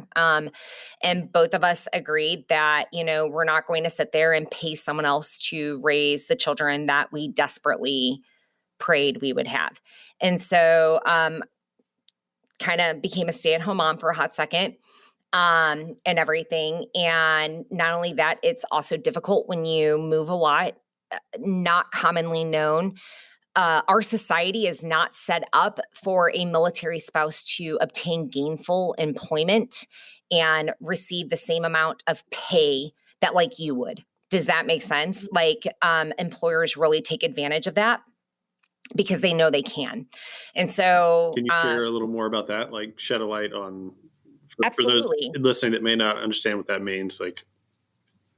and both of us agreed that, we're not going to sit there and pay someone else to raise the children that we desperately prayed we would have. And so, kind of became a stay-at-home mom for a hot second, and everything. And not only that, it's also difficult when you move a lot, not commonly known. Our society is not set up for a military spouse to obtain gainful employment and receive the same amount of pay that like you would. Does that make sense? Like employers really take advantage of that because they know they can. And so can you share a little more about that? Like shed a light on for those absolutely. listening that may not understand what that means. Like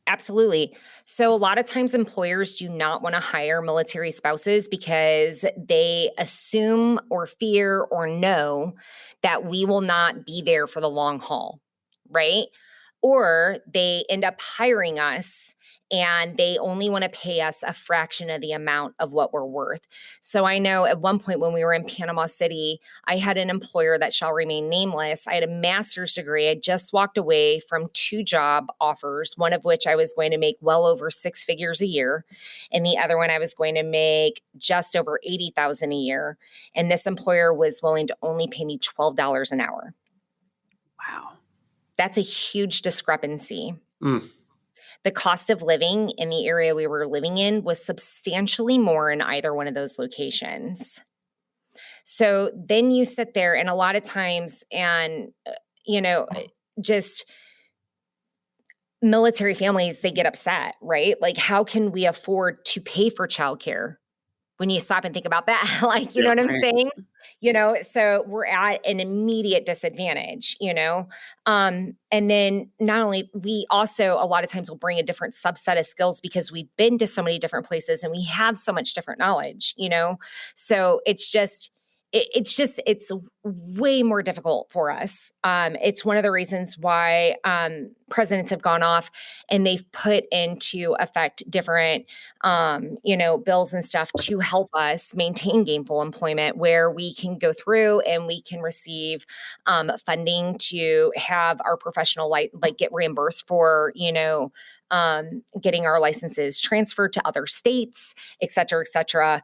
Absolutely. So a lot of times employers do not want to hire military spouses because they assume or fear or know that we will not be there for the long haul, right? Or they end up hiring us and they only want to pay us a fraction of the amount of what we're worth. So I know at one point when we were in Panama City, I had an employer that shall remain nameless. I had a master's degree. I just walked away from 2 job offers, one of which I was going to make well over 6 figures a year. And the other one I was going to make just over $80,000 a year. And this employer was willing to only pay me $12 an hour. Wow. That's a huge discrepancy. Mm. The cost of living in the area we were living in was substantially more in either one of those locations. So then you sit there and a lot of times, and, just military families, they get upset, right? Like, how can we afford to pay for childcare? When you stop and think about that, like, you know what I'm saying? So we're at an immediate disadvantage, and then not only, we also a lot of times will bring a different subset of skills because we've been to so many different places and we have so much different knowledge, so it's way more difficult for us. It's one of the reasons why presidents have gone off and they've put into effect different, bills and stuff to help us maintain gainful employment, where we can go through and we can receive funding to have our professional get reimbursed for, getting our licenses transferred to other states, et cetera, et cetera.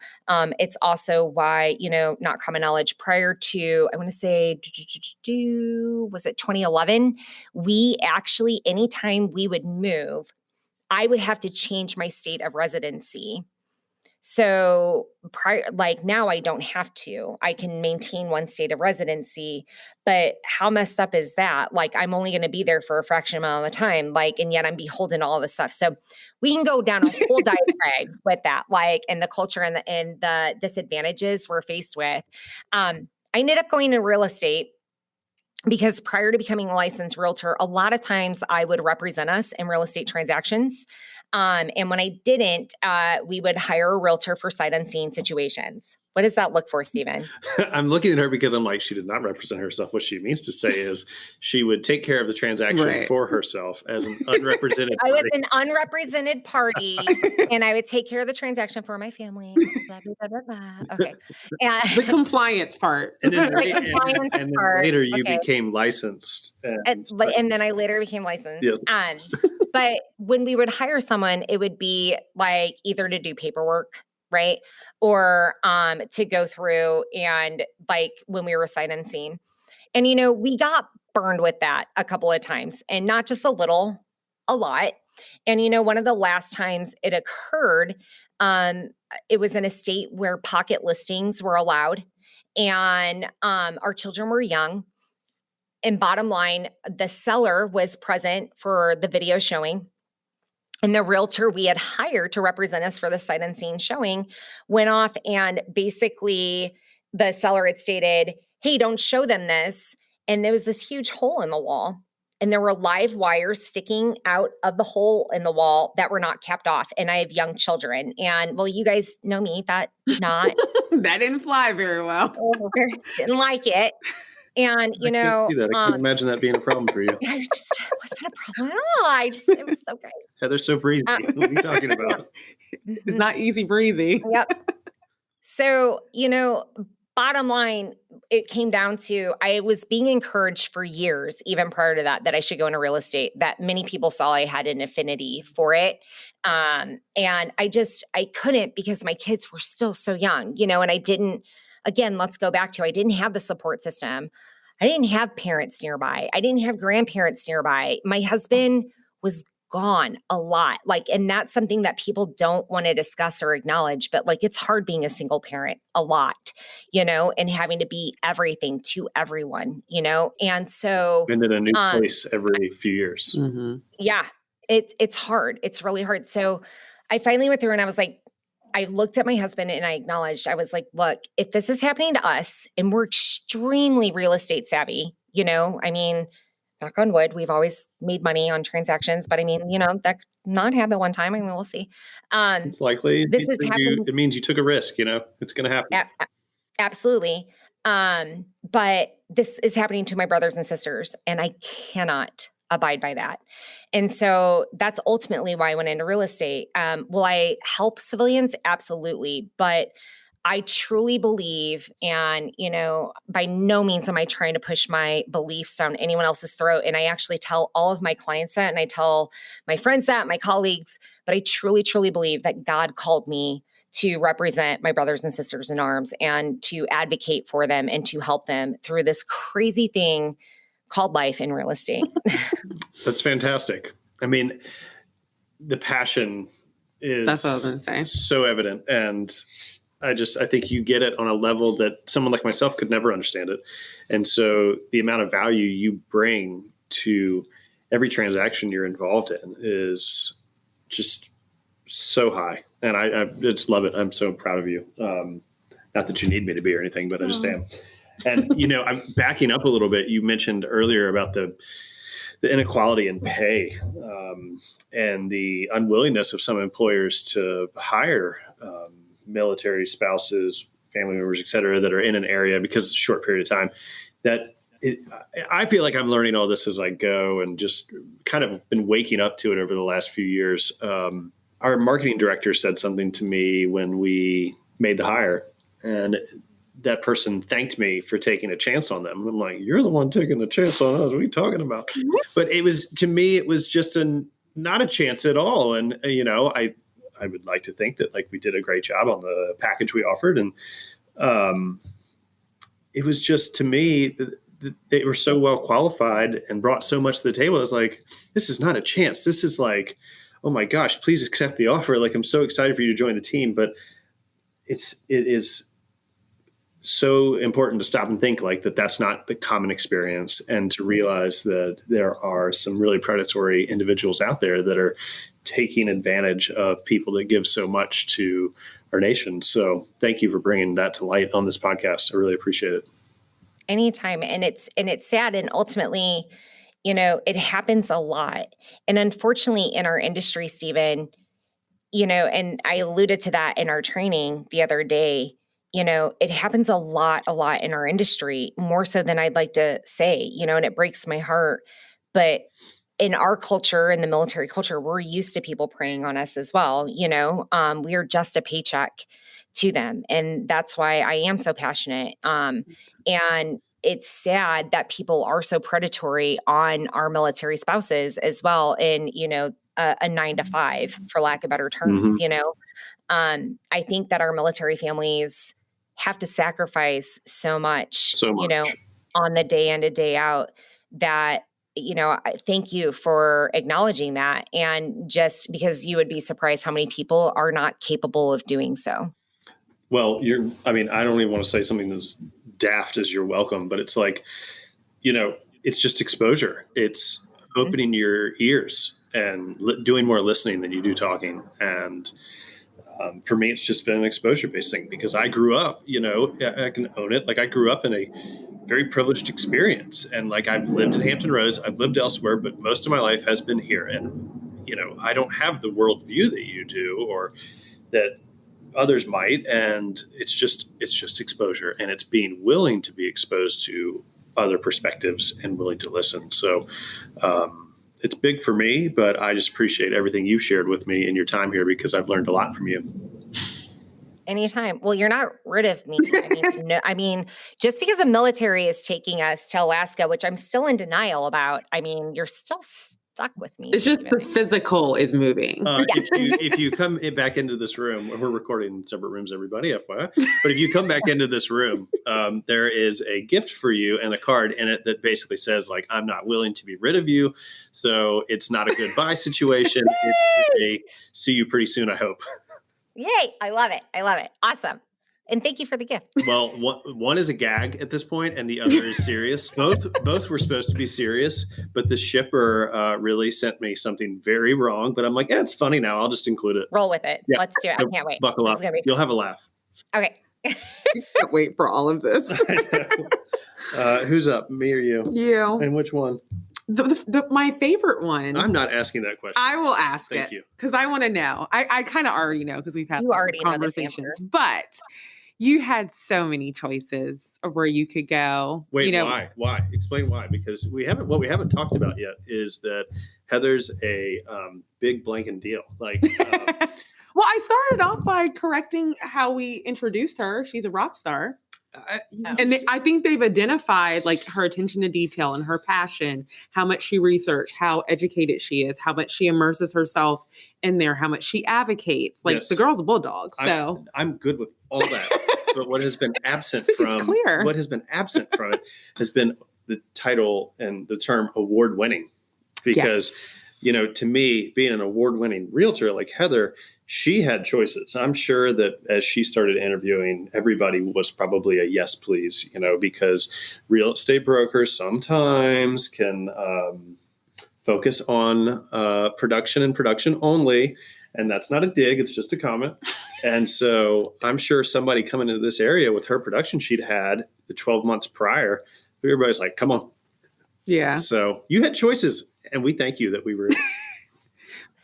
It's also why, not common knowledge, prior to, I want to say, was it 2011? We actually, anytime we would move, I would have to change my state of residency. So now I don't have to. I can maintain one state of residency, but how messed up is that? Like, I'm only going to be there for a fraction amount of the time, and yet I'm beholden to all this stuff. So we can go down a whole diatribe with that, and the culture and the disadvantages we're faced with. I ended up going to real estate because prior to becoming a licensed realtor, a lot of times I would represent us in real estate transactions. And when I didn't, we would hire a realtor for sight unseen situations. What does that look for, Stephen? I'm looking at her because I'm like, she did not represent herself. What she means to say is she would take care of the transaction for herself as an unrepresented I was party. an unrepresented party, and I would take care of the transaction for my family. Blah, blah, blah, blah, blah. Okay. And The compliance part. And then, compliance part. later you became licensed. And then I later became licensed. Yes. But when we would hire someone, it would be like either to do paperwork, right? Or to go through and like when we were sight unseen. And, we got burned with that a couple of times, and not just a little, a lot. And, one of the last times it occurred, it was in a state where pocket listings were allowed, and our children were young. And bottom line, the seller was present for the video showing. And the realtor we had hired to represent us for the sight unseen showing went off, and basically the seller had stated, hey, don't show them this. And there was this huge hole in the wall, and there were live wires sticking out of the hole in the wall that were not capped off. And I have young children, and well, you guys know me, that did not. That didn't fly very well. Didn't like it. And, I can't imagine that being a problem for you. It just wasn't a problem at all. It was so great. Heather's so breezy. What are you talking about? It's not easy breezy. Yep. So, bottom line, it came down to, I was being encouraged for years, even prior to that I should go into real estate, that many people saw I had an affinity for it. And I couldn't, because my kids were still so young, and I didn't, again, let's go back to, I didn't have the support system. I didn't have parents nearby. I didn't have grandparents nearby. My husband was gone a lot. And that's something that people don't want to discuss or acknowledge, but it's hard being a single parent a lot, and having to be everything to everyone, and so. And in a new place every few years. Mm-hmm. Yeah, it's hard. It's really hard. So I finally went through, and I was like, I looked at my husband and I acknowledged, I was like, look, if this is happening to us, and we're extremely real estate savvy, knock on wood, we've always made money on transactions, but that could not happen one time. We'll see. It's likely. It means you took a risk, it's going to happen. Absolutely. But this is happening to my brothers and sisters, and I cannot abide by that. And so that's ultimately why I went into real estate. Will I help civilians? Absolutely. But I truly believe, and, by no means am I trying to push my beliefs down anyone else's throat. And I actually tell all of my clients that, and I tell my friends that, my colleagues, but I truly, truly believe that God called me to represent my brothers and sisters in arms, and to advocate for them, and to help them through this crazy thing called life in real estate. That's fantastic. I mean, the passion is That's what I was going to say. So evident. And I think you get it on a level that someone like myself could never understand it. And so the amount of value you bring to every transaction you're involved in is just so high. And I just love it. I'm so proud of you. Not that you need me to be or anything, but I just am. And, I'm backing up a little bit. You mentioned earlier about the inequality in pay, and the unwillingness of some employers to hire military spouses, family members, et cetera, that are in an area because it's a short period of time. I feel like I'm learning all this as I go, and just kind of been waking up to it over the last few years. Our marketing director said something to me when we made the hire, and that person thanked me for taking a chance on them. I'm like, you're the one taking the chance on us. What are you talking about? But to me, it was just not a chance at all. And, I would like to think that we did a great job on the package we offered. And it was just, to me, they were so well qualified and brought so much to the table. I was like, this is not a chance. This is like, oh my gosh, please accept the offer. I'm so excited for you to join the team. But it is so important to stop and think that's not the common experience, and to realize that there are some really predatory individuals out there that are taking advantage of people that give so much to our nation. So thank you for bringing that to light on this podcast. I really appreciate it. Anytime. And it's sad. And ultimately, it happens a lot. And unfortunately in our industry, Stephen, and I alluded to that in our training the other day, it happens a lot in our industry, more so than I'd like to say, and it breaks my heart. But in our culture, in the military culture, we're used to people preying on us as well. We are just a paycheck to them. And that's why I am so passionate. And it's sad that people are so predatory on our military spouses as well in, a 9 to 5, for lack of better terms. I think that our military families have to sacrifice so much, on the day in and day out, that, I thank you for acknowledging that. And just because you would be surprised how many people are not capable of doing so. Well, I don't even want to say something as daft as you're welcome, but it's like, it's just exposure. It's opening your ears and doing more listening than you do talking. And for me, it's just been an exposure-based thing because I grew up, I can own it. Like I grew up in a very privileged experience. And like I've lived in Hampton Roads, I've lived elsewhere, but most of my life has been here. And, I don't have the worldview that you do or that others might. And it's just exposure, and it's being willing to be exposed to other perspectives and willing to listen. So it's big for me, but I just appreciate everything you shared with me in your time here because I've learned a lot from you. Anytime. Well, you're not rid of me. Just because the military is taking us to Alaska, which I'm still in denial about, you're still stuck with me. It's just the physical is moving. If you come back into this room, we're recording in separate rooms, everybody, FYI. But if you come back into this room, there is a gift for you and a card in it that basically says, like, I'm not willing to be rid of you. So it's not a goodbye situation. It's a see you pretty soon, I hope. Yay. I love it. Awesome. And thank you for the gift. Well, one is a gag at this point, and the other is serious. Both were supposed to be serious, but the shipper really sent me something very wrong. But I'm like, it's funny now. I'll just include it. Roll with it. Yeah. Let's do it. So I can't wait. Buckle up. You'll have a laugh. Okay. Can't wait for all of this. Who's up? Me or you? You. And which one? My favorite one. I'm not asking that question. I will ask Thank you. because I want to know. I kind of already know because we've had conversations. But you had so many choices of where you could go. Wait, why? Why? Explain why. Because what we haven't talked about yet is that Heather's a big blanket deal. Like, well, I started off by correcting how we introduced her. She's a rock star. I think they've identified like her attention to detail and her passion, how much she researched, how educated she is, how much she immerses herself in there, how much she advocates. Like the girl's a bulldog. So I'm good with all that. But what has been absent from it has been the title and the term award-winning. Because, to me, being an award-winning realtor like Heather, she had choices. I'm sure that as she started interviewing, everybody was probably a yes, please, because real estate brokers sometimes can focus on production and production only. And that's not a dig. It's just a comment. And so I'm sure somebody coming into this area with her production she'd had the 12 months prior, everybody's like, come on. Yeah. So you had choices, and we thank you that we were.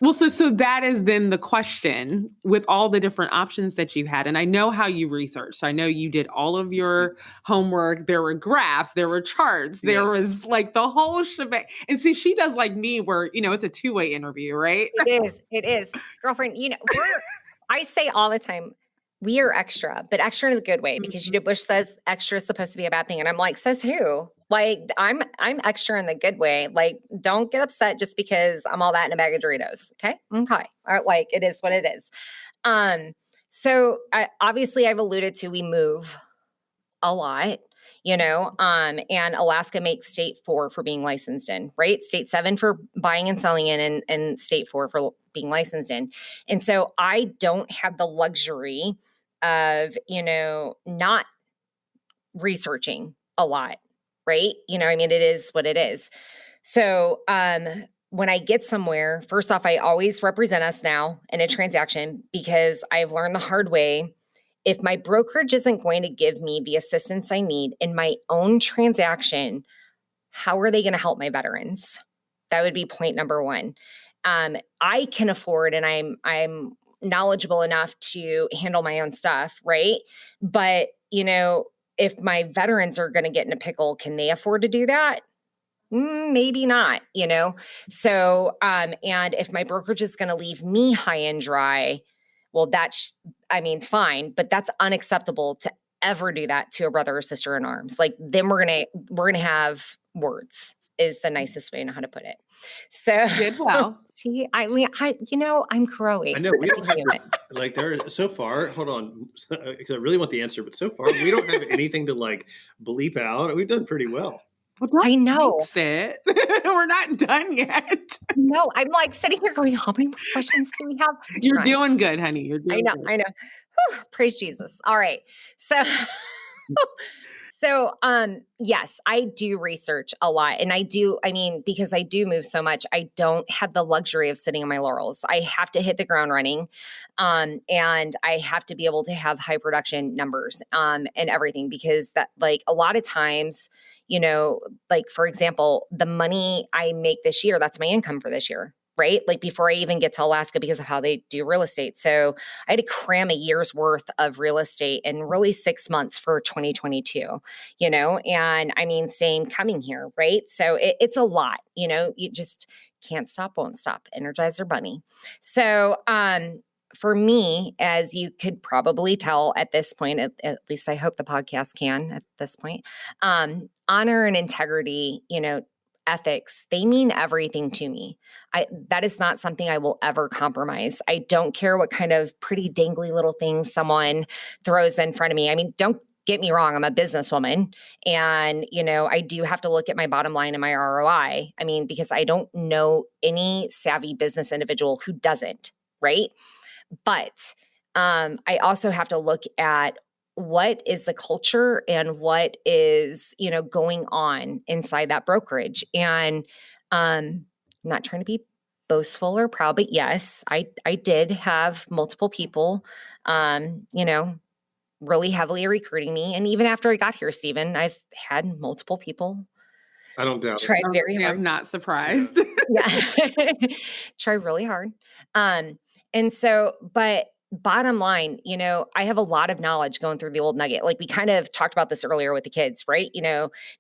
Well, so that is then the question with all the different options that you had. And I know how you researched. So I know you did all of your homework. There were graphs, there were charts, there was like the whole shebang. And see, she does like me where, it's a two-way interview, right? It is. Girlfriend, I say all the time, we are extra, but extra in a good way because Bush says extra is supposed to be a bad thing. And I'm like, says who? Like, I'm extra in the good way. Like, don't get upset just because I'm all that in a bag of Doritos. Okay. Like, it is what it is. So obviously I've alluded to, we move a lot, and Alaska makes state 4 for being licensed in, right? State 7 for buying and selling in, and state 4 for being licensed in. And so I don't have the luxury of, not researching a lot, right? It is what it is. So when I get somewhere, first off, I always represent us now in a transaction because I've learned the hard way. If my brokerage isn't going to give me the assistance I need in my own transaction, how are they going to help my veterans? That would be point number one. I can afford, and I'm knowledgeable enough to handle my own stuff. Right. But, if my veterans are going to get in a pickle, can they afford to do that? Maybe not, So, and if my brokerage is going to leave me high and dry, well, fine, but that's unacceptable to ever do that to a brother or sister in arms. Like, then we're going to have words, is the nicest way to know how to put it. So Did well. See, I'm growing. I know we don't have like there so far. Hold on, because I really want the answer, but so far we don't have anything to like bleep out. We've done pretty well. Well, I know. It. We're not done yet. No, I'm like sitting here going, how many more questions do we have? You're doing good, honey. You're doing good. I know. Whew, praise Jesus. All right. So, yes, I do research a lot, and because I do move so much, I don't have the luxury of sitting on my laurels. I have to hit the ground running, and I have to be able to have high production numbers, and everything, because that, like, a lot of times, like, for example, the money I make this year, that's my income for this year. Right? Like, before I even get to Alaska, because of how they do real estate. So I had to cram a year's worth of real estate in really 6 months for 2022, and same coming here. Right. So it's a lot, you just can't stop, won't stop, Energizer Bunny. So, for me, as you could probably tell at this point, at least I hope the podcast can at this point, honor and integrity, ethics, they mean everything to me. That is not something I will ever compromise. I don't care what kind of pretty dangly little things someone throws in front of me. Don't get me wrong. I'm a businesswoman, and, I do have to look at my bottom line and my ROI. Because I don't know any savvy business individual who doesn't, right? But I also have to look at what is the culture and what is, going on inside that brokerage. And I'm not trying to be boastful or proud, but yes, I did have multiple people, really heavily recruiting me. And even after I got here, Stephen, I've had multiple people. I don't doubt tried it. very hard. I'm not surprised. Yeah. Try really hard. And so, but bottom line, I have a lot of knowledge going through the old nugget. Like, we kind of talked about this earlier with the kids, right?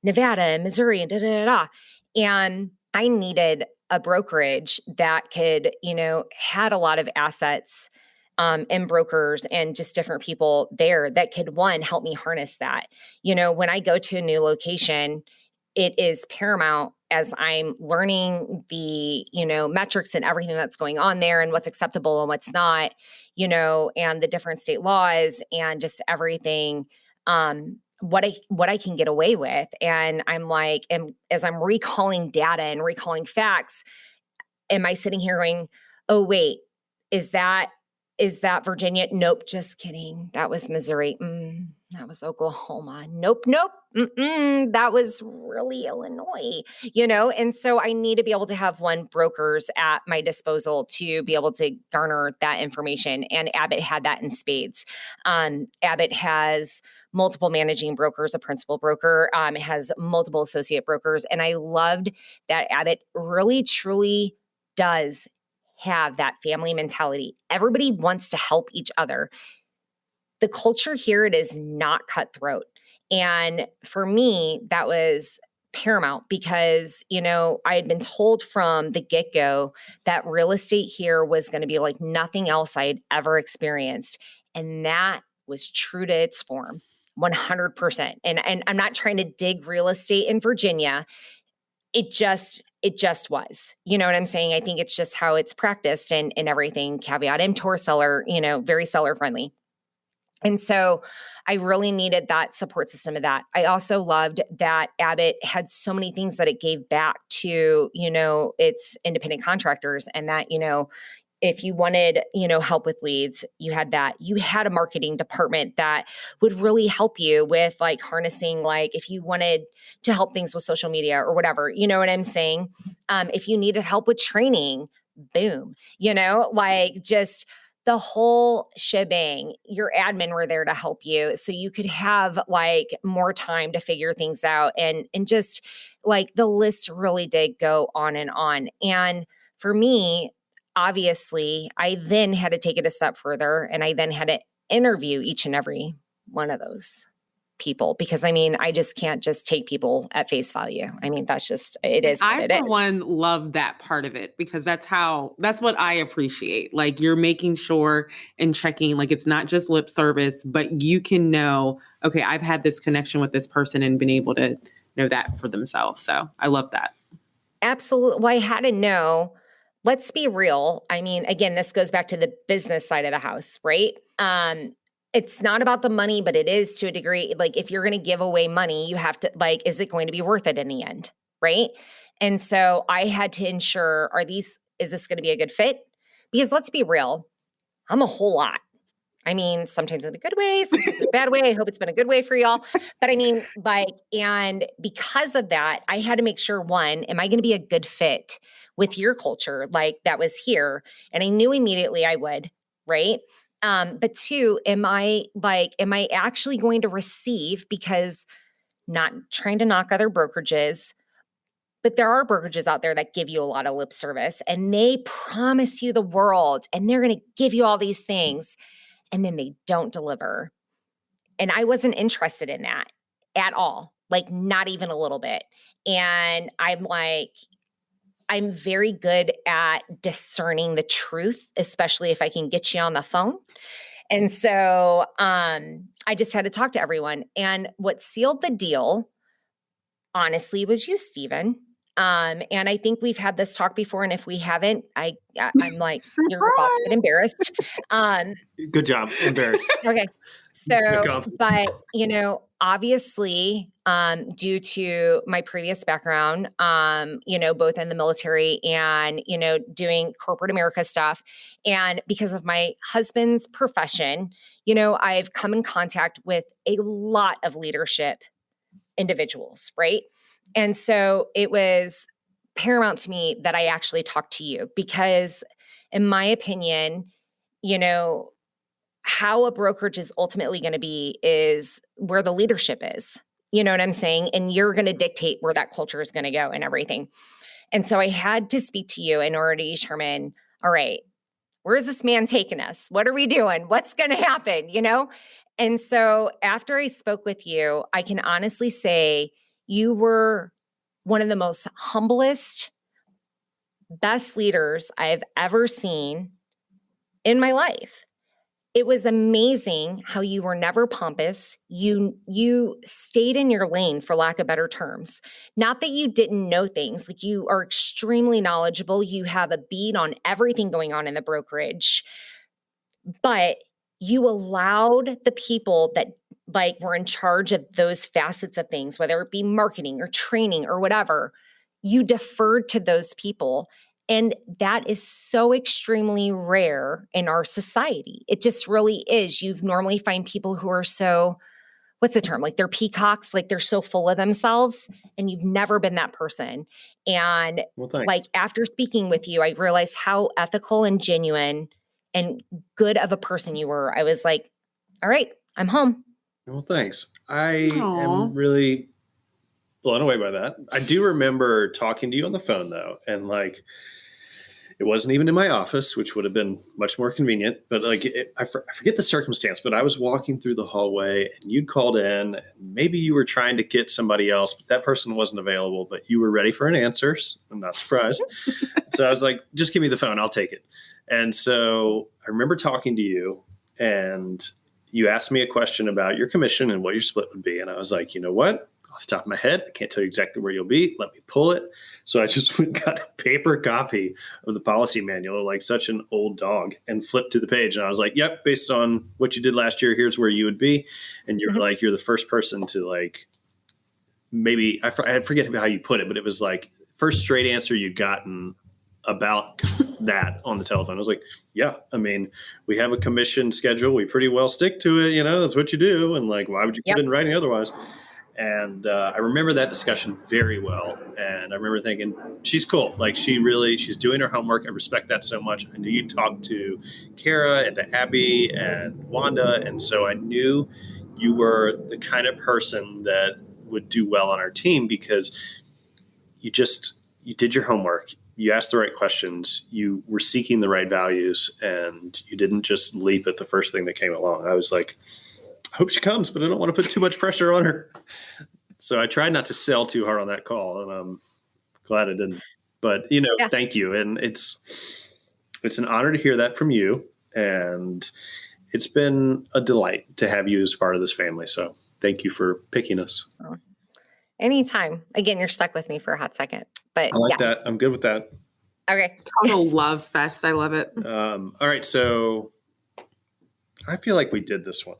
Nevada and Missouri and da. And I needed a brokerage that could, had a lot of assets, and brokers and just different people there that could, one, help me harness that. When I go to a new location, it is paramount as I'm learning the, metrics and everything that's going on there and what's acceptable and what's not, and the different state laws and just everything, what I can get away with. And I'm like, and as I'm recalling data and recalling facts, am I sitting here going, oh, wait, is that Virginia? Nope. Just kidding. That was Missouri. That was Oklahoma. Nope. That was really Illinois, And so I need to be able to have brokers at my disposal to be able to garner that information. And Abbitt had that in spades. Abbitt has multiple managing brokers, a principal broker, has multiple associate brokers. And I loved that Abbitt really, truly does have that family mentality. Everybody wants to help each other. The culture here, it is not cutthroat. And for me, that was paramount because, I had been told from the get-go that real estate here was going to be like nothing else I had ever experienced. And that was true to its form, 100%. And I'm not trying to dig real estate in Virginia. It just was, you know what I'm saying? I think it's just how it's practiced and everything, caveat emptor, seller, very seller friendly. And so I really needed that support system of that. I also loved that Abbitt had so many things that it gave back to, its independent contractors, and that, if you wanted, help with leads, you had that. You had a marketing department that would really help you with like harnessing, like if you wanted to help things with social media or whatever, you know what I'm saying? If you needed help with training, boom, like just the whole shebang. Your admin were there to help you so you could have like more time to figure things out. And just like the list really did go on. And for me, obviously, I then had to take it a step further, and I then had to interview each and every one of those people, because I mean, I just can't just take people at face value. I mean, that's just, it is what it is. I, for one, love that part of it, because that's what I appreciate. Like, you're making sure and checking, like, it's not just lip service, but you can know, okay, I've had this connection with this person and been able to know that for themselves. So I love that. Absolutely. Well, I had to know, let's be real. I mean, again, this goes back to the business side of the house, right? It's not about the money, but it is to a degree. Like, if you're going to give away money, you have to, like, is it going to be worth it in the end? Right. And so I had to ensure, is this going to be a good fit? Because let's be real, I'm a whole lot. I mean, sometimes in a good way, sometimes in a bad way. I hope it's been a good way for y'all. But I mean, like, and because of that, I had to make sure, one, am I going to be a good fit with your culture, like, that was here? And I knew immediately I would, right? But two, am I actually going to receive, because not trying to knock other brokerages, but there are brokerages out there that give you a lot of lip service, and they promise you the world, and they're going to give you all these things, and then they don't deliver. And I wasn't interested in that at all, like, not even a little bit. And I'm very good at discerning the truth, especially if I can get you on the phone. And so I just had to talk to everyone. And what sealed the deal, honestly, was you, Stephen. And I think we've had this talk before. And if we haven't, I'm like, you're about to get embarrassed. Good job. Embarrassed. Okay. So, but, obviously, due to my previous background, both in the military and, doing corporate America stuff, and because of my husband's profession, I've come in contact with a lot of leadership individuals, right? And so it was paramount to me that I actually talked to you, because in my opinion, how a brokerage is ultimately going to be is where the leadership is. You know what I'm saying? And you're going to dictate where that culture is going to go and everything. And so I had to speak to you in order to determine, all right, where is this man taking us? What are we doing? What's going to happen? And so after I spoke with you, I can honestly say you were one of the most humblest, best leaders I've ever seen in my life. It was amazing how you were never pompous. You stayed in your lane, for lack of better terms. Not that you didn't know things. Like, you are extremely knowledgeable. You have a bead on everything going on in the brokerage. But you allowed the people that were in charge of those facets of things, whether it be marketing or training or whatever, you deferred to those people. And that is so extremely rare in our society. It just really is. You normally find people who are so, what's the term? Like, they're peacocks, like, they're so full of themselves, and you've never been that person. And after speaking with you, I realized how ethical and genuine and good of a person you were. I was like, all right, I'm home. Well, thanks. I am really blown away by that. I do remember talking to you on the phone, though, and it wasn't even in my office, which would have been much more convenient. But I forget the circumstance, but I was walking through the hallway and you'd called in. And maybe you were trying to get somebody else, but that person wasn't available. But you were ready for an answer. I'm not surprised. So I was like, just give me the phone. I'll take it. And so I remember talking to you, and you asked me a question about your commission and what your split would be. And I was like, you know what? Off the top of my head, I can't tell you exactly where you'll be. Let me pull it. So I just went and got a paper copy of the policy manual, like such an old dog, and flipped to the page. And I was like, yep, based on what you did last year, here's where you would be. And you're like, you're the first person to maybe, I forget how you put it, but it was like first straight answer you'd gotten about that on the telephone. I was like, yeah, I mean, we have a commission schedule. We pretty well stick to it. That's what you do. And why would you put it in writing otherwise? And I remember that discussion very well. And I remember thinking, she's cool. She's doing her homework. I respect that so much. I knew you talked to Kara and to Abby and Wanda. And so I knew you were the kind of person that would do well on our team, because you did your homework. you asked the right questions. You were seeking the right values, and you didn't just leap at the first thing that came along. I was like, I hope she comes, but I don't want to put too much pressure on her. So I tried not to sell too hard on that call, and I'm glad I didn't. But, thank you. And it's an honor to hear that from you. And it's been a delight to have you as part of this family. So thank you for picking us. Oh, anytime. Again, you're stuck with me for a hot second. But I like that. I'm good with that. Okay. Total love fest. I love it. All right. So I feel like we did this one.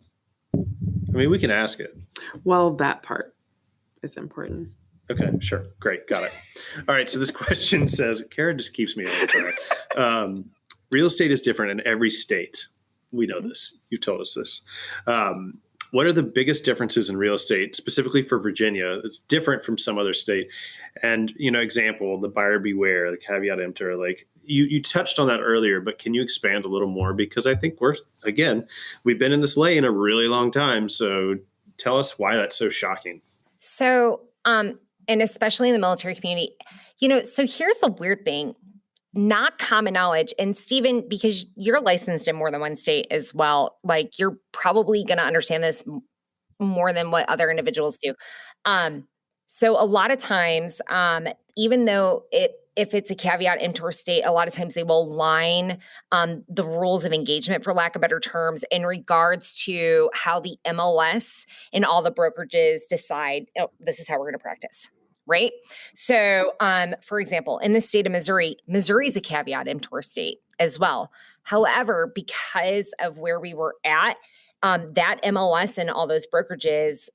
I mean, we can ask it. Well, that part is important. Okay, sure. Great. Got it. All right. So this question says, Kara just keeps me on track. Real estate is different in every state. We know this. You've told us this. What are the biggest differences in real estate, specifically for Virginia? It's different from some other state. And, example, the buyer beware, the caveat emptor, like you touched on that earlier, but can you expand a little more? Because I think we've been in this lane a really long time. So tell us why that's so shocking. So, and especially in the military community, so here's the weird thing, not common knowledge. And Stephen, because you're licensed in more than one state as well, like you're probably going to understand this more than what other individuals do. So a lot of times, even though if it's a caveat emptor state, a lot of times they will line the rules of engagement, for lack of better terms, in regards to how the MLS and all the brokerages decide, this is how we're going to practice, right? So, for example, in the state of Missouri is a caveat emptor state as well. However, because of where we were at, that MLS and all those brokerages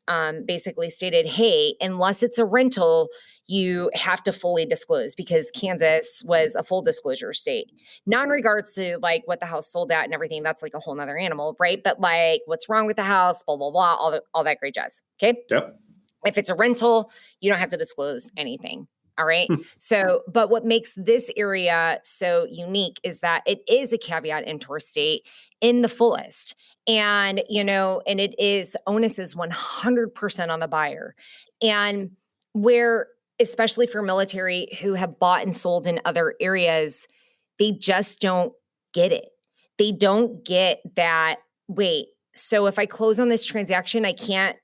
basically stated, hey, unless it's a rental, you have to fully disclose, because Kansas was a full disclosure state. Not in regards to like what the house sold at and everything. That's like a whole nother animal, right? But like what's wrong with the house, blah, blah, blah, all that great jazz. Okay. Yep. If it's a rental, you don't have to disclose anything. All right. So, but what makes this area so unique is that it is a caveat emptor state in the fullest. And, and it is, onus is 100% on the buyer. And where, especially for military who have bought and sold in other areas, they just don't get it. They don't get that, wait, so if I close on this transaction, I can't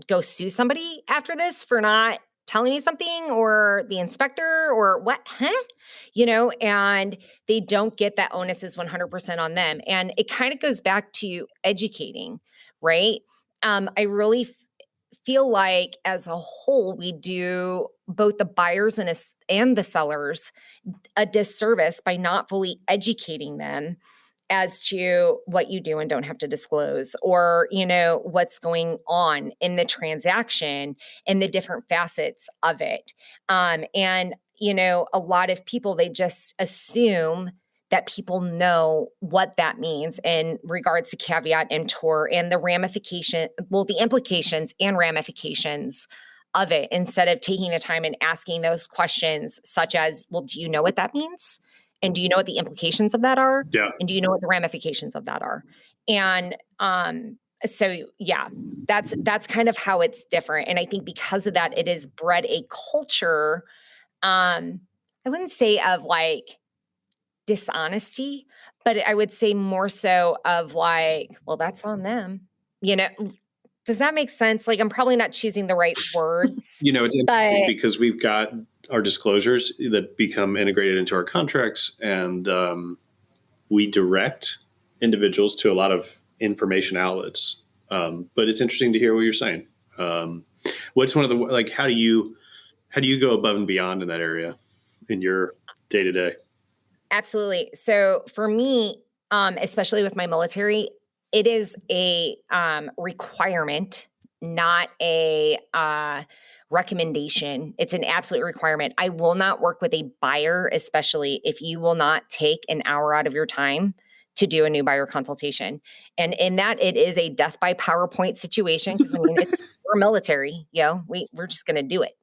go sue somebody after this for not telling me something, or the inspector, or what, and they don't get that onus is 100% on them. And it kind of goes back to educating, right? I really feel like as a whole, we do both the buyers and the sellers a disservice by not fully educating them as to what you do and don't have to disclose, or, what's going on in the transaction and the different facets of it. And, a lot of people, they just assume that people know what that means in regards to caveat emptor and the implications and ramifications of it, instead of taking the time and asking those questions such as, well, do you know what that means? And do you know what the implications of that are? Yeah. And do you know what the ramifications of that are? And so, yeah, that's kind of how it's different. And I think because of that, it has bred a culture, I wouldn't say of like dishonesty, but I would say more so of like, well, that's on them. Does that make sense? Like, I'm probably not choosing the right words. It's interesting because we've got our disclosures that become integrated into our contracts, and we direct individuals to a lot of information outlets. But it's interesting to hear what you're saying. What's one of the, how do you go above and beyond in that area in your day to day? Absolutely. So for me, especially with my military, it is a requirement, not a recommendation. It's an absolute requirement. I will not work with a buyer, especially if you will not take an hour out of your time to do a new buyer consultation. And in that, it is a death by PowerPoint situation, because we're military, we're just going to do it.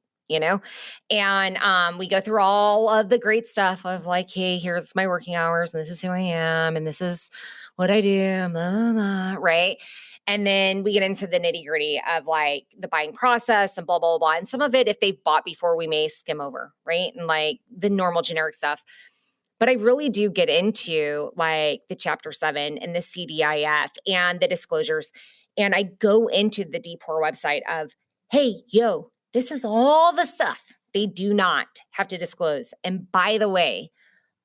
And we go through all of the great stuff of like, hey, here's my working hours, and this is who I am, and this is what I do, blah, blah, blah, right? And then we get into the nitty gritty of like the buying process and blah, blah, blah. And some of it, if they've bought before, we may skim over, right? And like the normal generic stuff. But I really do get into like the Chapter 7 and the CDIF and the disclosures. And I go into the DPOR website of, hey, yo, this is all the stuff they do not have to disclose. And by the way,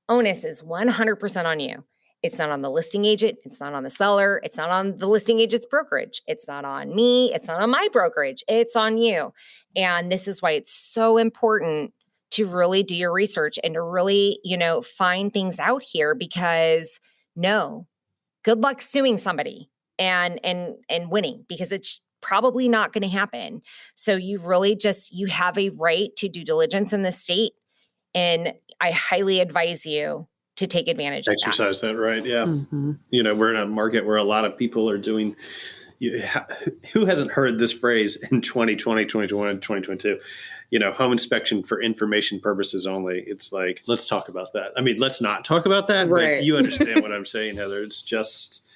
onus is 100% on you. It's not on the listing agent. It's not on the seller. It's not on the listing agent's brokerage. It's not on me. It's not on my brokerage. It's on you. And this is why it's so important to really do your research and to really, find things out here, because no, good luck suing somebody and winning, because it's probably not going to happen. So you really you have a right to due diligence in the state. And I highly advise you to take advantage of that. Exercise that right. Yeah. Mm-hmm. We're in a market where a lot of people are doing, who hasn't heard this phrase in 2020, 2021, 2022? Home inspection for information purposes only. It's like, let's talk about that. I mean, let's not talk about that. Right. But you understand what I'm saying, Heather. It's just,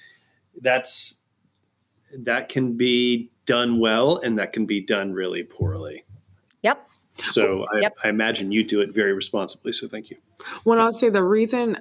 that can be done well, and that can be done really poorly. Yep. So I imagine you do it very responsibly. So thank you. Well, I'll say the reason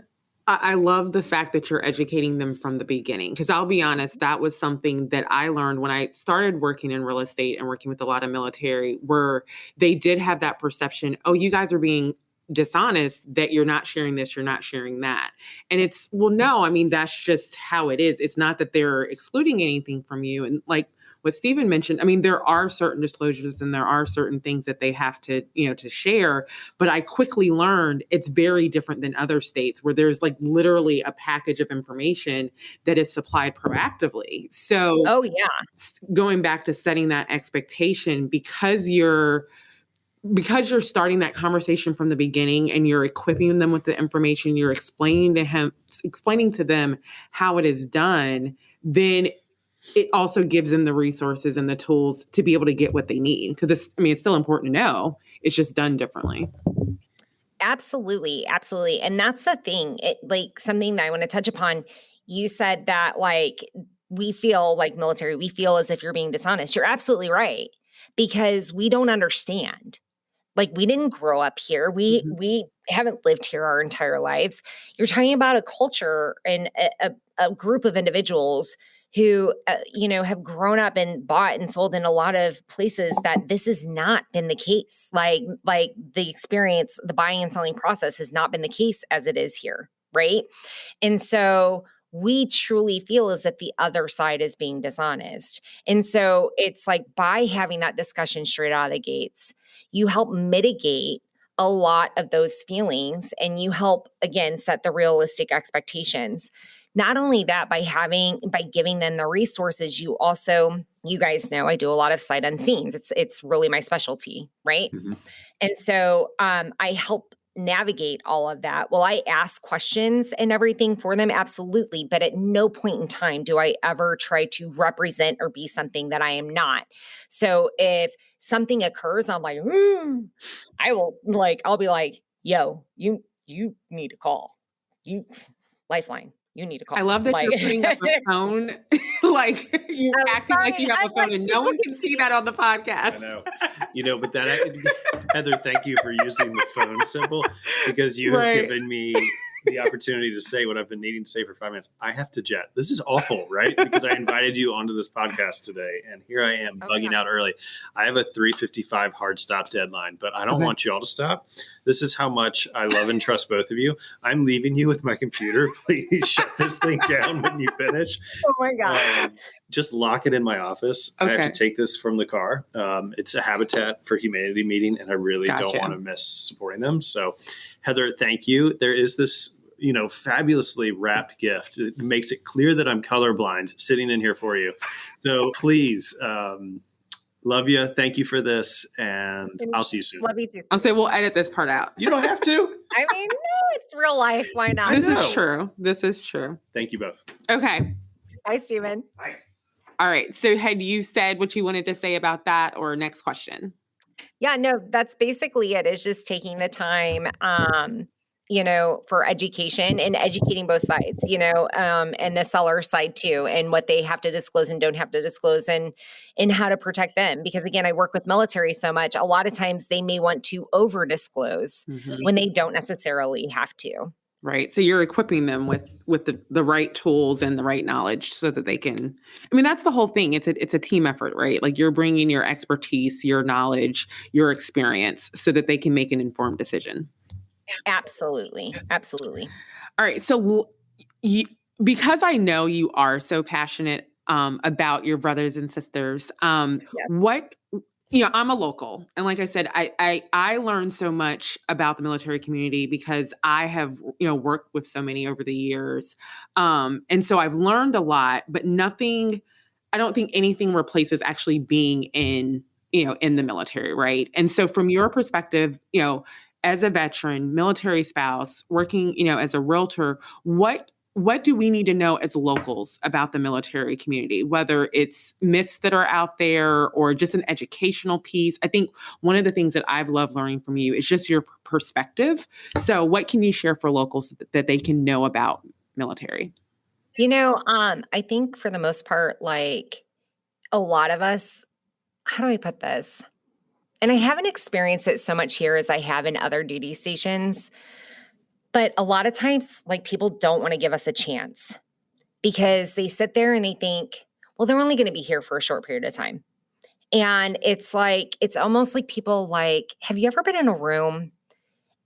I love the fact that you're educating them from the beginning, because I'll be honest, that was something that I learned when I started working in real estate and working with a lot of military, where they did have that perception, oh, you guys are being dishonest, that you're not sharing this, you're not sharing that. And it's, well, no, I mean, that's just how it is. It's not that they're excluding anything from you. And like what Stephen mentioned, I mean, there are certain disclosures and there are certain things that they have to, to share. But I quickly learned it's very different than other states, where there's like literally a package of information that is supplied proactively. So going back to setting that expectation, because you're starting that conversation from the beginning and you're equipping them with the information, you're explaining to them how it is done, then it also gives them the resources and the tools to be able to get what they need. Because it's still important to know. It's just done differently. Absolutely. Absolutely. And that's the thing. Something that I want to touch upon. You said that we feel like military, we feel as if you're being dishonest. You're absolutely right, because we don't understand. We didn't grow up here. We haven't lived here our entire lives. You're talking about a culture and a group of individuals who, have grown up and bought and sold in a lot of places that this has not been the case. Like the experience, the buying and selling process has not been the case as it is here, right? And so we truly feel as if the other side is being dishonest. And so it's like, by having that discussion straight out of the gates, you help mitigate a lot of those feelings, and you help, again, set the realistic expectations. Not only that, by giving them the resources, you guys know I do a lot of sight unseen. It's really my specialty, right? Mm-hmm. And so I help navigate all of that. Will I ask questions and everything for them? Absolutely. But at no point in time do I ever try to represent or be something that I am not. So if something occurs, I'm like, I'll be like, yo, you need to call. Lifeline. You need to call. I love that you're putting up a phone, you're acting like you have a phone, and no one can see that on the podcast. I know, but Heather, thank you for using the phone symbol, because you have given me the opportunity to say what I've been needing to say for 5 minutes. I have to jet. This is awful, right? Because I invited you onto this podcast today, and here I am bugging out early. I have a 3:55 hard stop deadline, but I don't want you all to stop. This is how much I love and trust both of you. I'm leaving you with my computer. Please shut this thing down when you finish. Oh my God. Just lock it in my office. Okay. I have to take this from the car. It's a Habitat for Humanity meeting, and I really don't want to miss supporting them. So, Heather, thank you. There is this, fabulously wrapped gift. It makes it clear that I'm colorblind sitting in here for you. So please, love you. Thank you for this. And I'll see you soon. Love you too. I'll say we'll edit this part out. You don't have to. I mean, no, it's real life. Why not? This is true. Thank you both. Okay. Bye, Stephen. Bye. All right. So had you said what you wanted to say about that, or next question? Yeah, no, that's basically it. Is just taking the time for education and educating both sides, and the seller side too, and what they have to disclose and don't have to disclose, and how to protect them. Because again, I work with military so much, a lot of times they may want to over disclose when they don't necessarily have to. Right. So you're equipping them with the right tools and the right knowledge so that they can, that's the whole thing. It's a team effort, right? Like you're bringing your expertise, your knowledge, your experience so that they can make an informed decision. Absolutely. Absolutely. All right. So because I know you are so passionate about your brothers and sisters, what, I'm a local. And like I said, I learned so much about the military community because I have, worked with so many over the years. And so I've learned a lot, but I don't think anything replaces actually being in the military. Right. And so from your perspective, as a veteran, military spouse, working, as a realtor, what do we need to know as locals about the military community, whether it's myths that are out there or just an educational piece? I think one of the things that I've loved learning from you is just your perspective. So what can you share for locals that they can know about military? I think for the most part, like a lot of us, how do I put this? And I haven't experienced it so much here as I have in other duty stations. But a lot of times, like, people don't want to give us a chance because they sit there and they think, well, they're only going to be here for a short period of time. And it's almost like people have you ever been in a room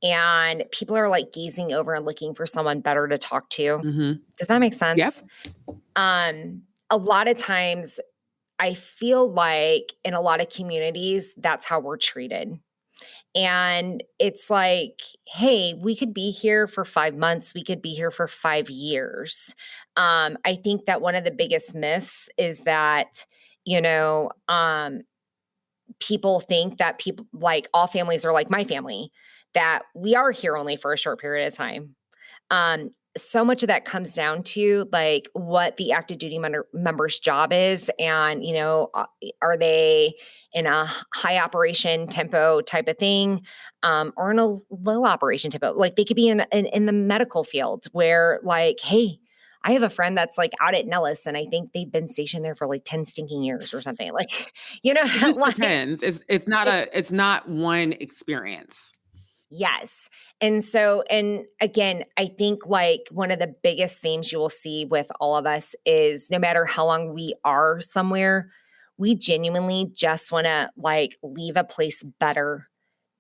and people are like gazing over and looking for someone better to talk to? Mm-hmm. Does that make sense? Yep. A lot of times I feel like in a lot of communities, that's how we're treated. And it's like, hey, we could be here for 5 months. We could be here for 5 years. I think that one of the biggest myths is that, people think that people like all families are like my family, that we are here only for a short period of time. So much of that comes down to like what the active duty member's job is. And, are they in a high operation tempo type of thing, or in a low operation tempo? Like they could be in the medical field where like, hey, I have a friend that's like out at Nellis and I think they've been stationed there for like 10 stinking years or something. Like, it just depends. It's not one experience. Yes. And again, I think like one of the biggest themes you will see with all of us is no matter how long we are somewhere, we genuinely just want to like leave a place better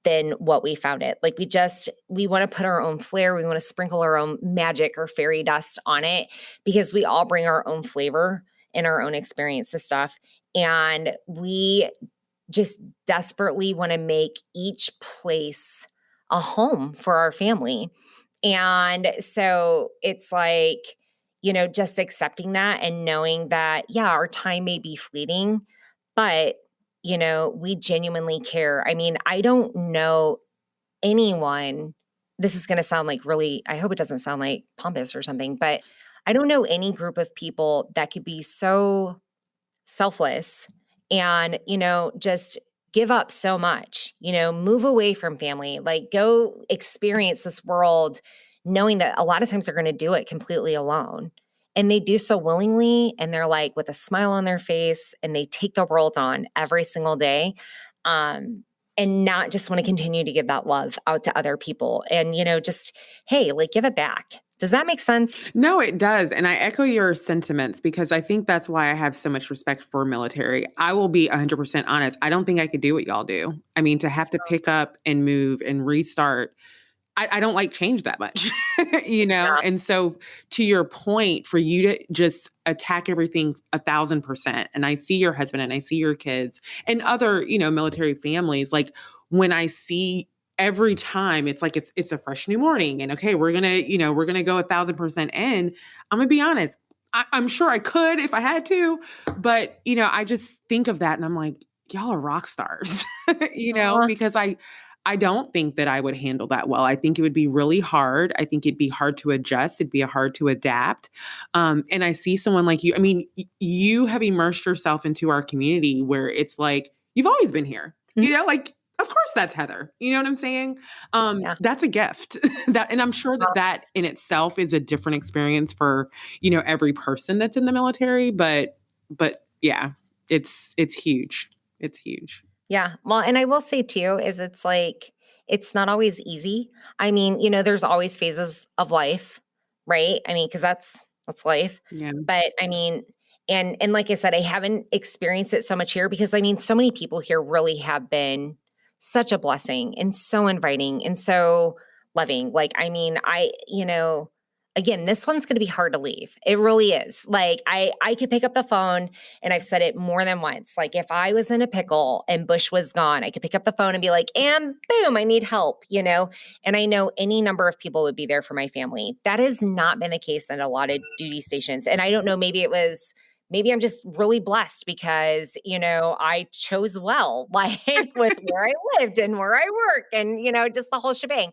than what we found it. Like we want to put our own flair. We want to sprinkle our own magic or fairy dust on it because we all bring our own flavor and our own experience to stuff. And we just desperately want to make each place a home for our family. And so it's like, just accepting that and knowing that, yeah, our time may be fleeting, but, we genuinely care. I mean, I don't know anyone, this is going to sound like really, I hope it doesn't sound like pompous or something, but I don't know any group of people that could be so selfless and, just give up so much, move away from family, like go experience this world knowing that a lot of times they're going to do it completely alone. And they do so willingly. And they're like with a smile on their face and they take the world on every single day. And not just want to continue to give that love out to other people and, just, hey, like give it back. Does that make sense? No, it does. And I echo your sentiments because I think that's why I have so much respect for military. I will be 100% honest. I don't think I could do what y'all do. I mean, to have to pick up and move and restart, I don't like change that much, Yeah. And so to your point, for you to just attack everything 1,000%. And I see your husband and I see your kids and other, military families. Like when I see every time it's like, it's a fresh new morning and okay, we're going to go 1,000% in. I'm gonna be honest. I'm sure I could if I had to, but I just think of that and I'm like, y'all are rock stars, because I don't think that I would handle that well. I think it would be really hard. I think it'd be hard to adjust. It'd be hard to adapt. And I see someone like you. I mean, you have immersed yourself into our community where it's like, you've always been here, like of course that's Heather. You know what I'm saying? Yeah. That's a gift. And I'm sure that in itself is a different experience for, every person that's in the military. But yeah, it's huge. It's huge. Yeah. Well, and I will say too, is it's like, it's not always easy. I mean, there's always phases of life, right? I mean, because that's life. Yeah. But I mean, and like I said, I haven't experienced it so much here because I mean, so many people here really have been such a blessing and so inviting and so loving. Like, I mean, again, this one's going to be hard to leave. It really is. Like, I could pick up the phone, and I've said it more than once. Like, if I was in a pickle and Bush was gone, I could pick up the phone and be like, and boom, I need help, And I know any number of people would be there for my family. That has not been the case in a lot of duty stations. And I don't know, maybe I'm just really blessed because, I chose well, like with where I lived and where I work and, just the whole shebang.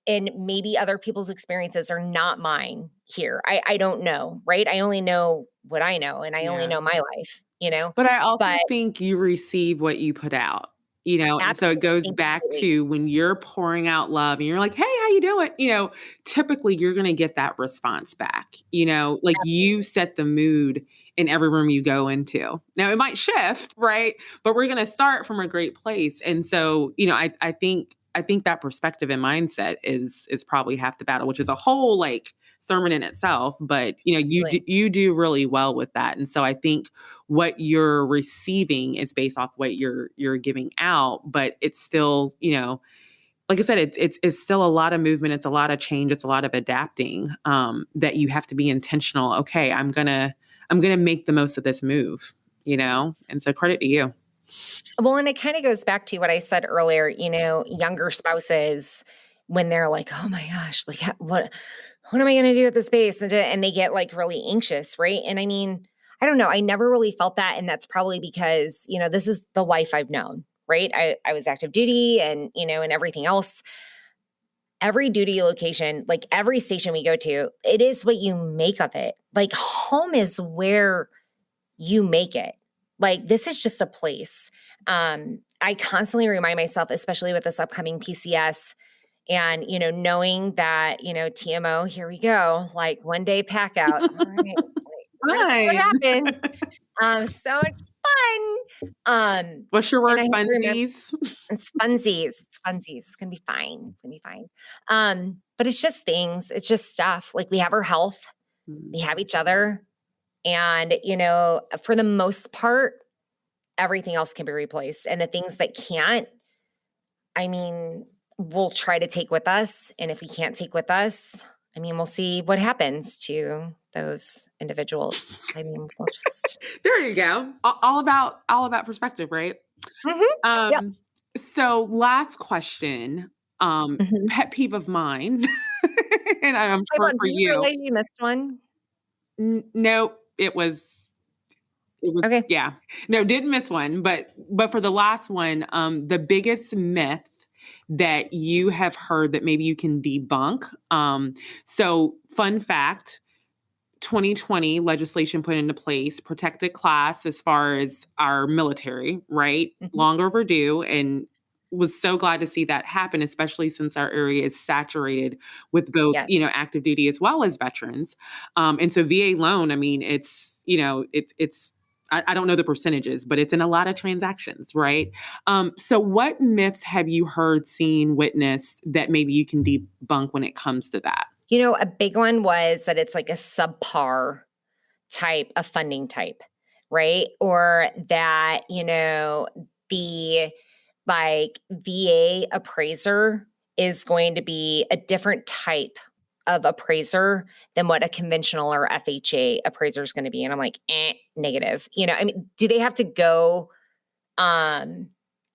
And maybe other people's experiences are not mine here. I don't know, right? I only know what I know and I only know my life, But I also think you receive what you put out, and so it goes back to when you're pouring out love and you're like, hey, how you doing? Typically you're going to get that response back, like you set the mood in every room you go into. Now it might shift, right? But we're going to start from a great place. And so, I think that perspective and mindset is probably half the battle, which is a whole like sermon in itself. But you do really well with that, and so I think what you're receiving is based off what you're giving out. But it's still, like I said, it's still a lot of movement. It's a lot of change. It's a lot of adapting that you have to be intentional. Okay, I'm gonna make the most of this move, and so credit to you. Well, and it kind of goes back to what I said earlier, younger spouses, when they're like, oh my gosh, like what am I going to do at this space? And they get like really anxious. Right. And I mean, I don't know. I never really felt that. And that's probably because, this is the life I've known, right? I was active duty and, and everything else. Every duty location, like every station we go to, it is what you make of it. Like home is where you make it. Like, this is just a place. I constantly remind myself, especially with this upcoming PCS and, knowing that, TMO, here we go, like one day pack out. All right. What happened? So much fun. What's your word? Funsies? It's funsies. It's funsies. It's going to be fine. It's going to be fine. But it's just things. It's just stuff. Like we have our health. We have each other. And, for the most part, everything else can be replaced. And the things that can't, I mean, we'll try to take with us. And if we can't take with us, I mean, we'll see what happens to those individuals. I mean, we'll just... There you go. All about perspective, right? Mm-hmm. Yep. So last question, pet peeve of mine. And I'm sure for you. You realize you missed one? No, it was okay. Yeah. No, didn't miss one. But for the last one, the biggest myth that you have heard that maybe you can debunk. So fun fact, 2020 legislation put into place, protected class as far as our military, right? Mm-hmm. Long overdue, and was so glad to see that happen, especially since our area is saturated with both, active duty as well as veterans. And so VA loan, I mean, it's I don't know the percentages, but it's in a lot of transactions, right? So what myths have you heard, seen, witnessed that maybe you can debunk when it comes to that? A big one was that it's like a subpar type of funding type, right? Or that, the like VA appraiser is going to be a different type of appraiser than what a conventional or FHA appraiser is going to be. And I'm like, negative. I mean, do they have to go and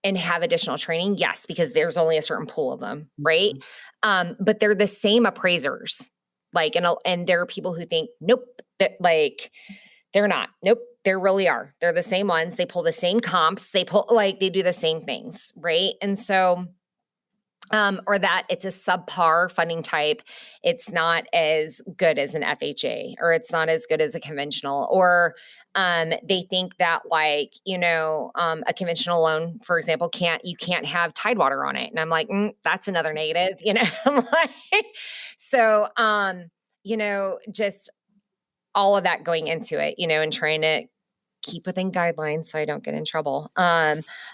have additional training? Yes, because there's only a certain pool of them, right? But they're the same appraisers. Like, and there are people who think, nope, they're not. Nope, they really are. They're the same ones. They pull the same comps. They do the same things, right? And so or that it's a subpar funding type. It's not as good as an FHA, or it's not as good as a conventional, or they think that like, a conventional loan, for example, you can't have Tidewater on it. And I'm like, that's another negative, I'm like, so, just all of that going into it, and trying to keep within guidelines so I don't get in trouble.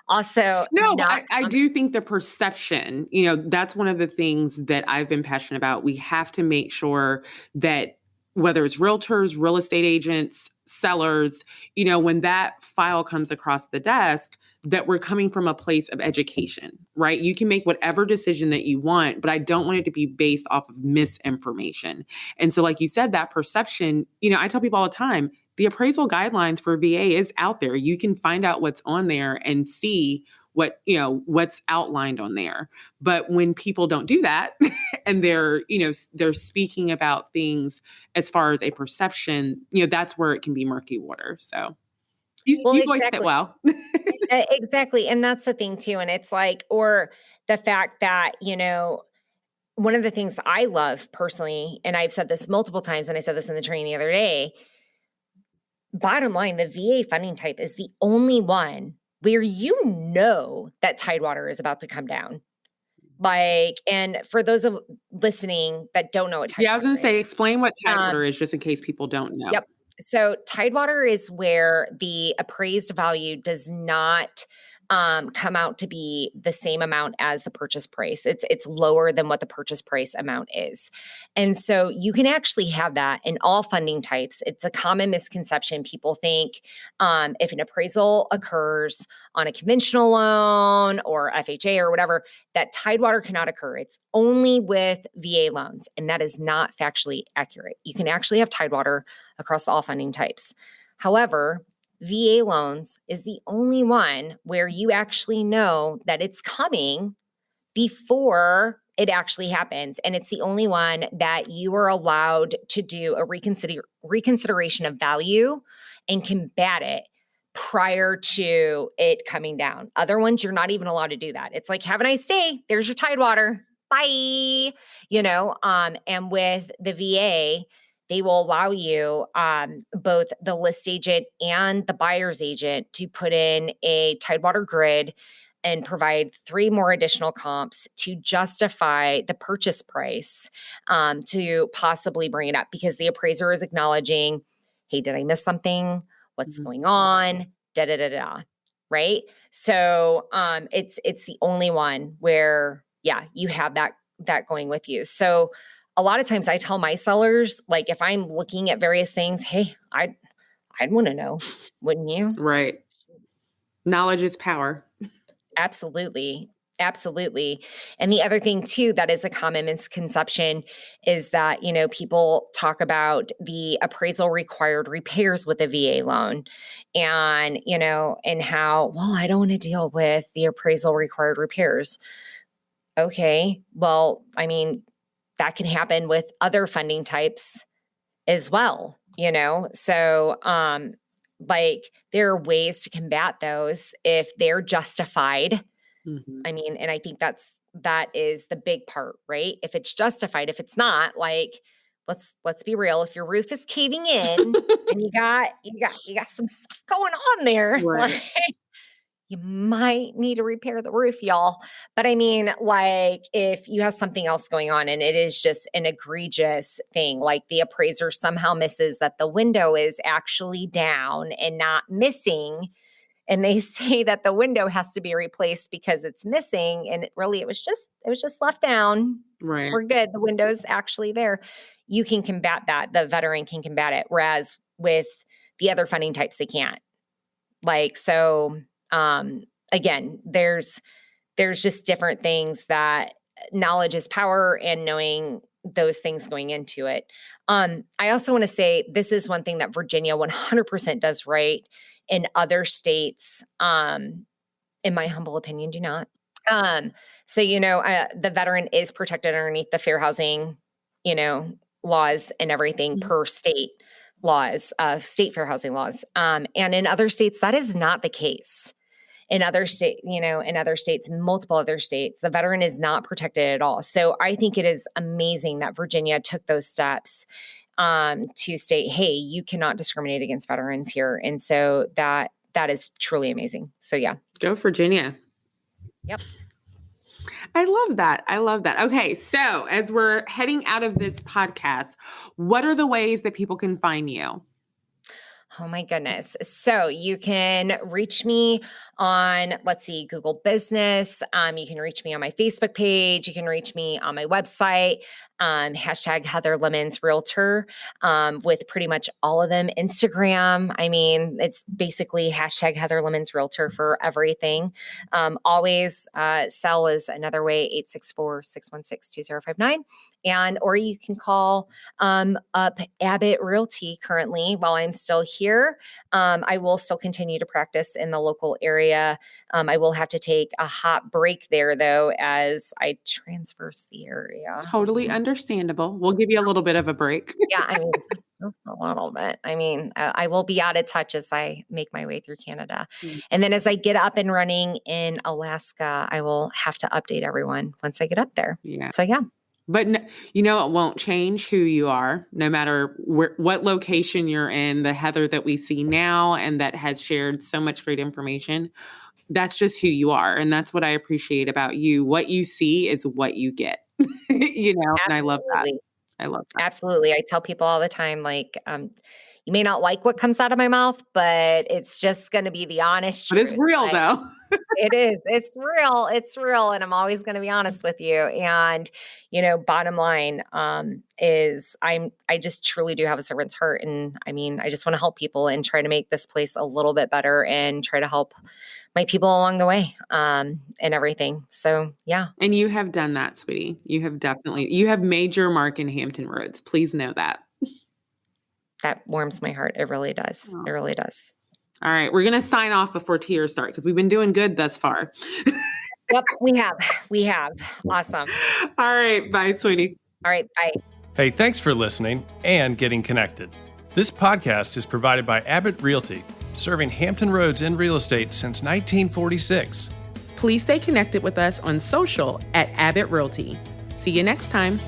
Also, no, but I do think the perception, that's one of the things that I've been passionate about. We have to make sure that whether it's realtors, real estate agents, sellers, when that file comes across the desk, that we're coming from a place of education, right? You can make whatever decision that you want, but I don't want it to be based off of misinformation. And so like you said, that perception, I tell people all the time, the appraisal guidelines for VA is out there. You can find out what's on there and see what's outlined on there. But when people don't do that and they're speaking about things as far as a perception, that's where it can be murky water. So you voiced it well. Exactly. And that's the thing too. And it's like, or the fact that, one of the things I love personally, and I've said this multiple times, and I said this in the training the other day, bottom line, the VA funding type is the only one where that Tidewater is about to come down. Like, and for those of listening that don't know what Tidewater is. Yeah, I was going to say, explain what Tidewater is just in case people don't know. Yep. So Tidewater is where the appraised value does not come out to be the same amount as the purchase price. It's lower than what the purchase price amount is. And so you can actually have that in all funding types. It's a common misconception. People think if an appraisal occurs on a conventional loan or FHA or whatever, that Tidewater cannot occur. It's only with VA loans. And that is not factually accurate. You can actually have Tidewater across all funding types. However, VA loans is the only one where you actually know that it's coming before it actually happens. And it's the only one that you are allowed to do a reconsideration of value and combat it prior to it coming down. Other ones, you're not even allowed to do that. It's like, have a nice day. There's your Tidewater. Bye. And with the VA, they will allow you, both the list agent and the buyer's agent, to put in a Tidewater grid and provide 3 more additional comps to justify the purchase price, to possibly bring it up, because the appraiser is acknowledging, hey, did I miss something? What's going on? Da, da, da, da. Right? So it's the only one where, you have that going with you. So a lot of times I tell my sellers, like, if I'm looking at various things, hey, I'd want to know, wouldn't you? Right. Knowledge is power. Absolutely. Absolutely. And the other thing too, that is a common misconception, is that, people talk about the appraisal required repairs with a VA loan, and, and how, well, I don't want to deal with the appraisal required repairs. Okay. Well, I mean, that can happen with other funding types as well, So, like, there are ways to combat those if they're justified. Mm-hmm. I mean, and I think that is the big part, right? If it's justified. If it's not, like, let's be real. If your roof is caving in and you got some stuff going on there, Right. like, you might need to repair the roof, y'all. But I mean, like, if you have something else going on and it is just an egregious thing, like the appraiser somehow misses that the window is actually down and not missing, and they say that the window has to be replaced because it's missing, and it was just left down. Right. We're good. The window's actually there. You can combat that. The veteran can combat it. Whereas with the other funding types, they can't. Like, so again, there's just different things that knowledge is power, and knowing those things going into it. I also want to say this is one thing that Virginia 100% does right, and other states, in my humble opinion, do not. So, the veteran is protected underneath the fair housing, laws and everything per state laws, state fair housing laws. And in other states, that is not the case. in other states, multiple other states, the veteran is not protected at all. So I think it is amazing that Virginia took those steps to state, hey, you cannot discriminate against veterans here. And so that is truly amazing. So yeah. Go Virginia. Yep. I love that. I love that. Okay. So as we're heading out of this podcast, what are the ways that people can find you? Oh my goodness. So you can reach me on, Google Business. You can reach me on my Facebook page. You can reach me on my website, hashtag Heather Lemmons Realtor, with pretty much all of them. Instagram. I mean, it's basically hashtag Heather Lemmons Realtor for everything. Always, cell is another way, 864-616-2059. Or you can call up Abbitt Realty currently while I'm still here. I will still continue to practice in the local area. I will have to take a hot break there, though, as I transverse the area. Totally understandable. We'll give you a little bit of a break. Yeah, I mean, just a little bit. I mean, I will be out of touch as I make my way through Canada. And then as I get up and running in Alaska, I will have to update everyone once I get up there. Yeah. So, yeah. But it won't change who you are, no matter what location you're in. The Heather that we see now and that has shared so much great information, that's just who you are. And that's what I appreciate about you. What you see is what you get, and I love that. I love that. Absolutely. I tell people all the time, you may not like what comes out of my mouth, but it's just going to be the honest truth. But it's real, though. It is. It's real. It's real. And I'm always going to be honest with you. And, bottom line is I just truly do have a servant's heart. And I mean, I just want to help people and try to make this place a little bit better and try to help my people along the way and everything. So, yeah. And you have done that, sweetie. You have made your mark in Hampton Roads. Please know that. That warms my heart. It really does. It really does. All right. We're going to sign off before tears start because we've been doing good thus far. Yep, we have. Awesome. All right. Bye, sweetie. All right. Bye. Hey, thanks for listening and getting connected. This podcast is provided by Abbitt Realty, serving Hampton Roads in real estate since 1946. Please stay connected with us on social at Abbitt Realty. See you next time.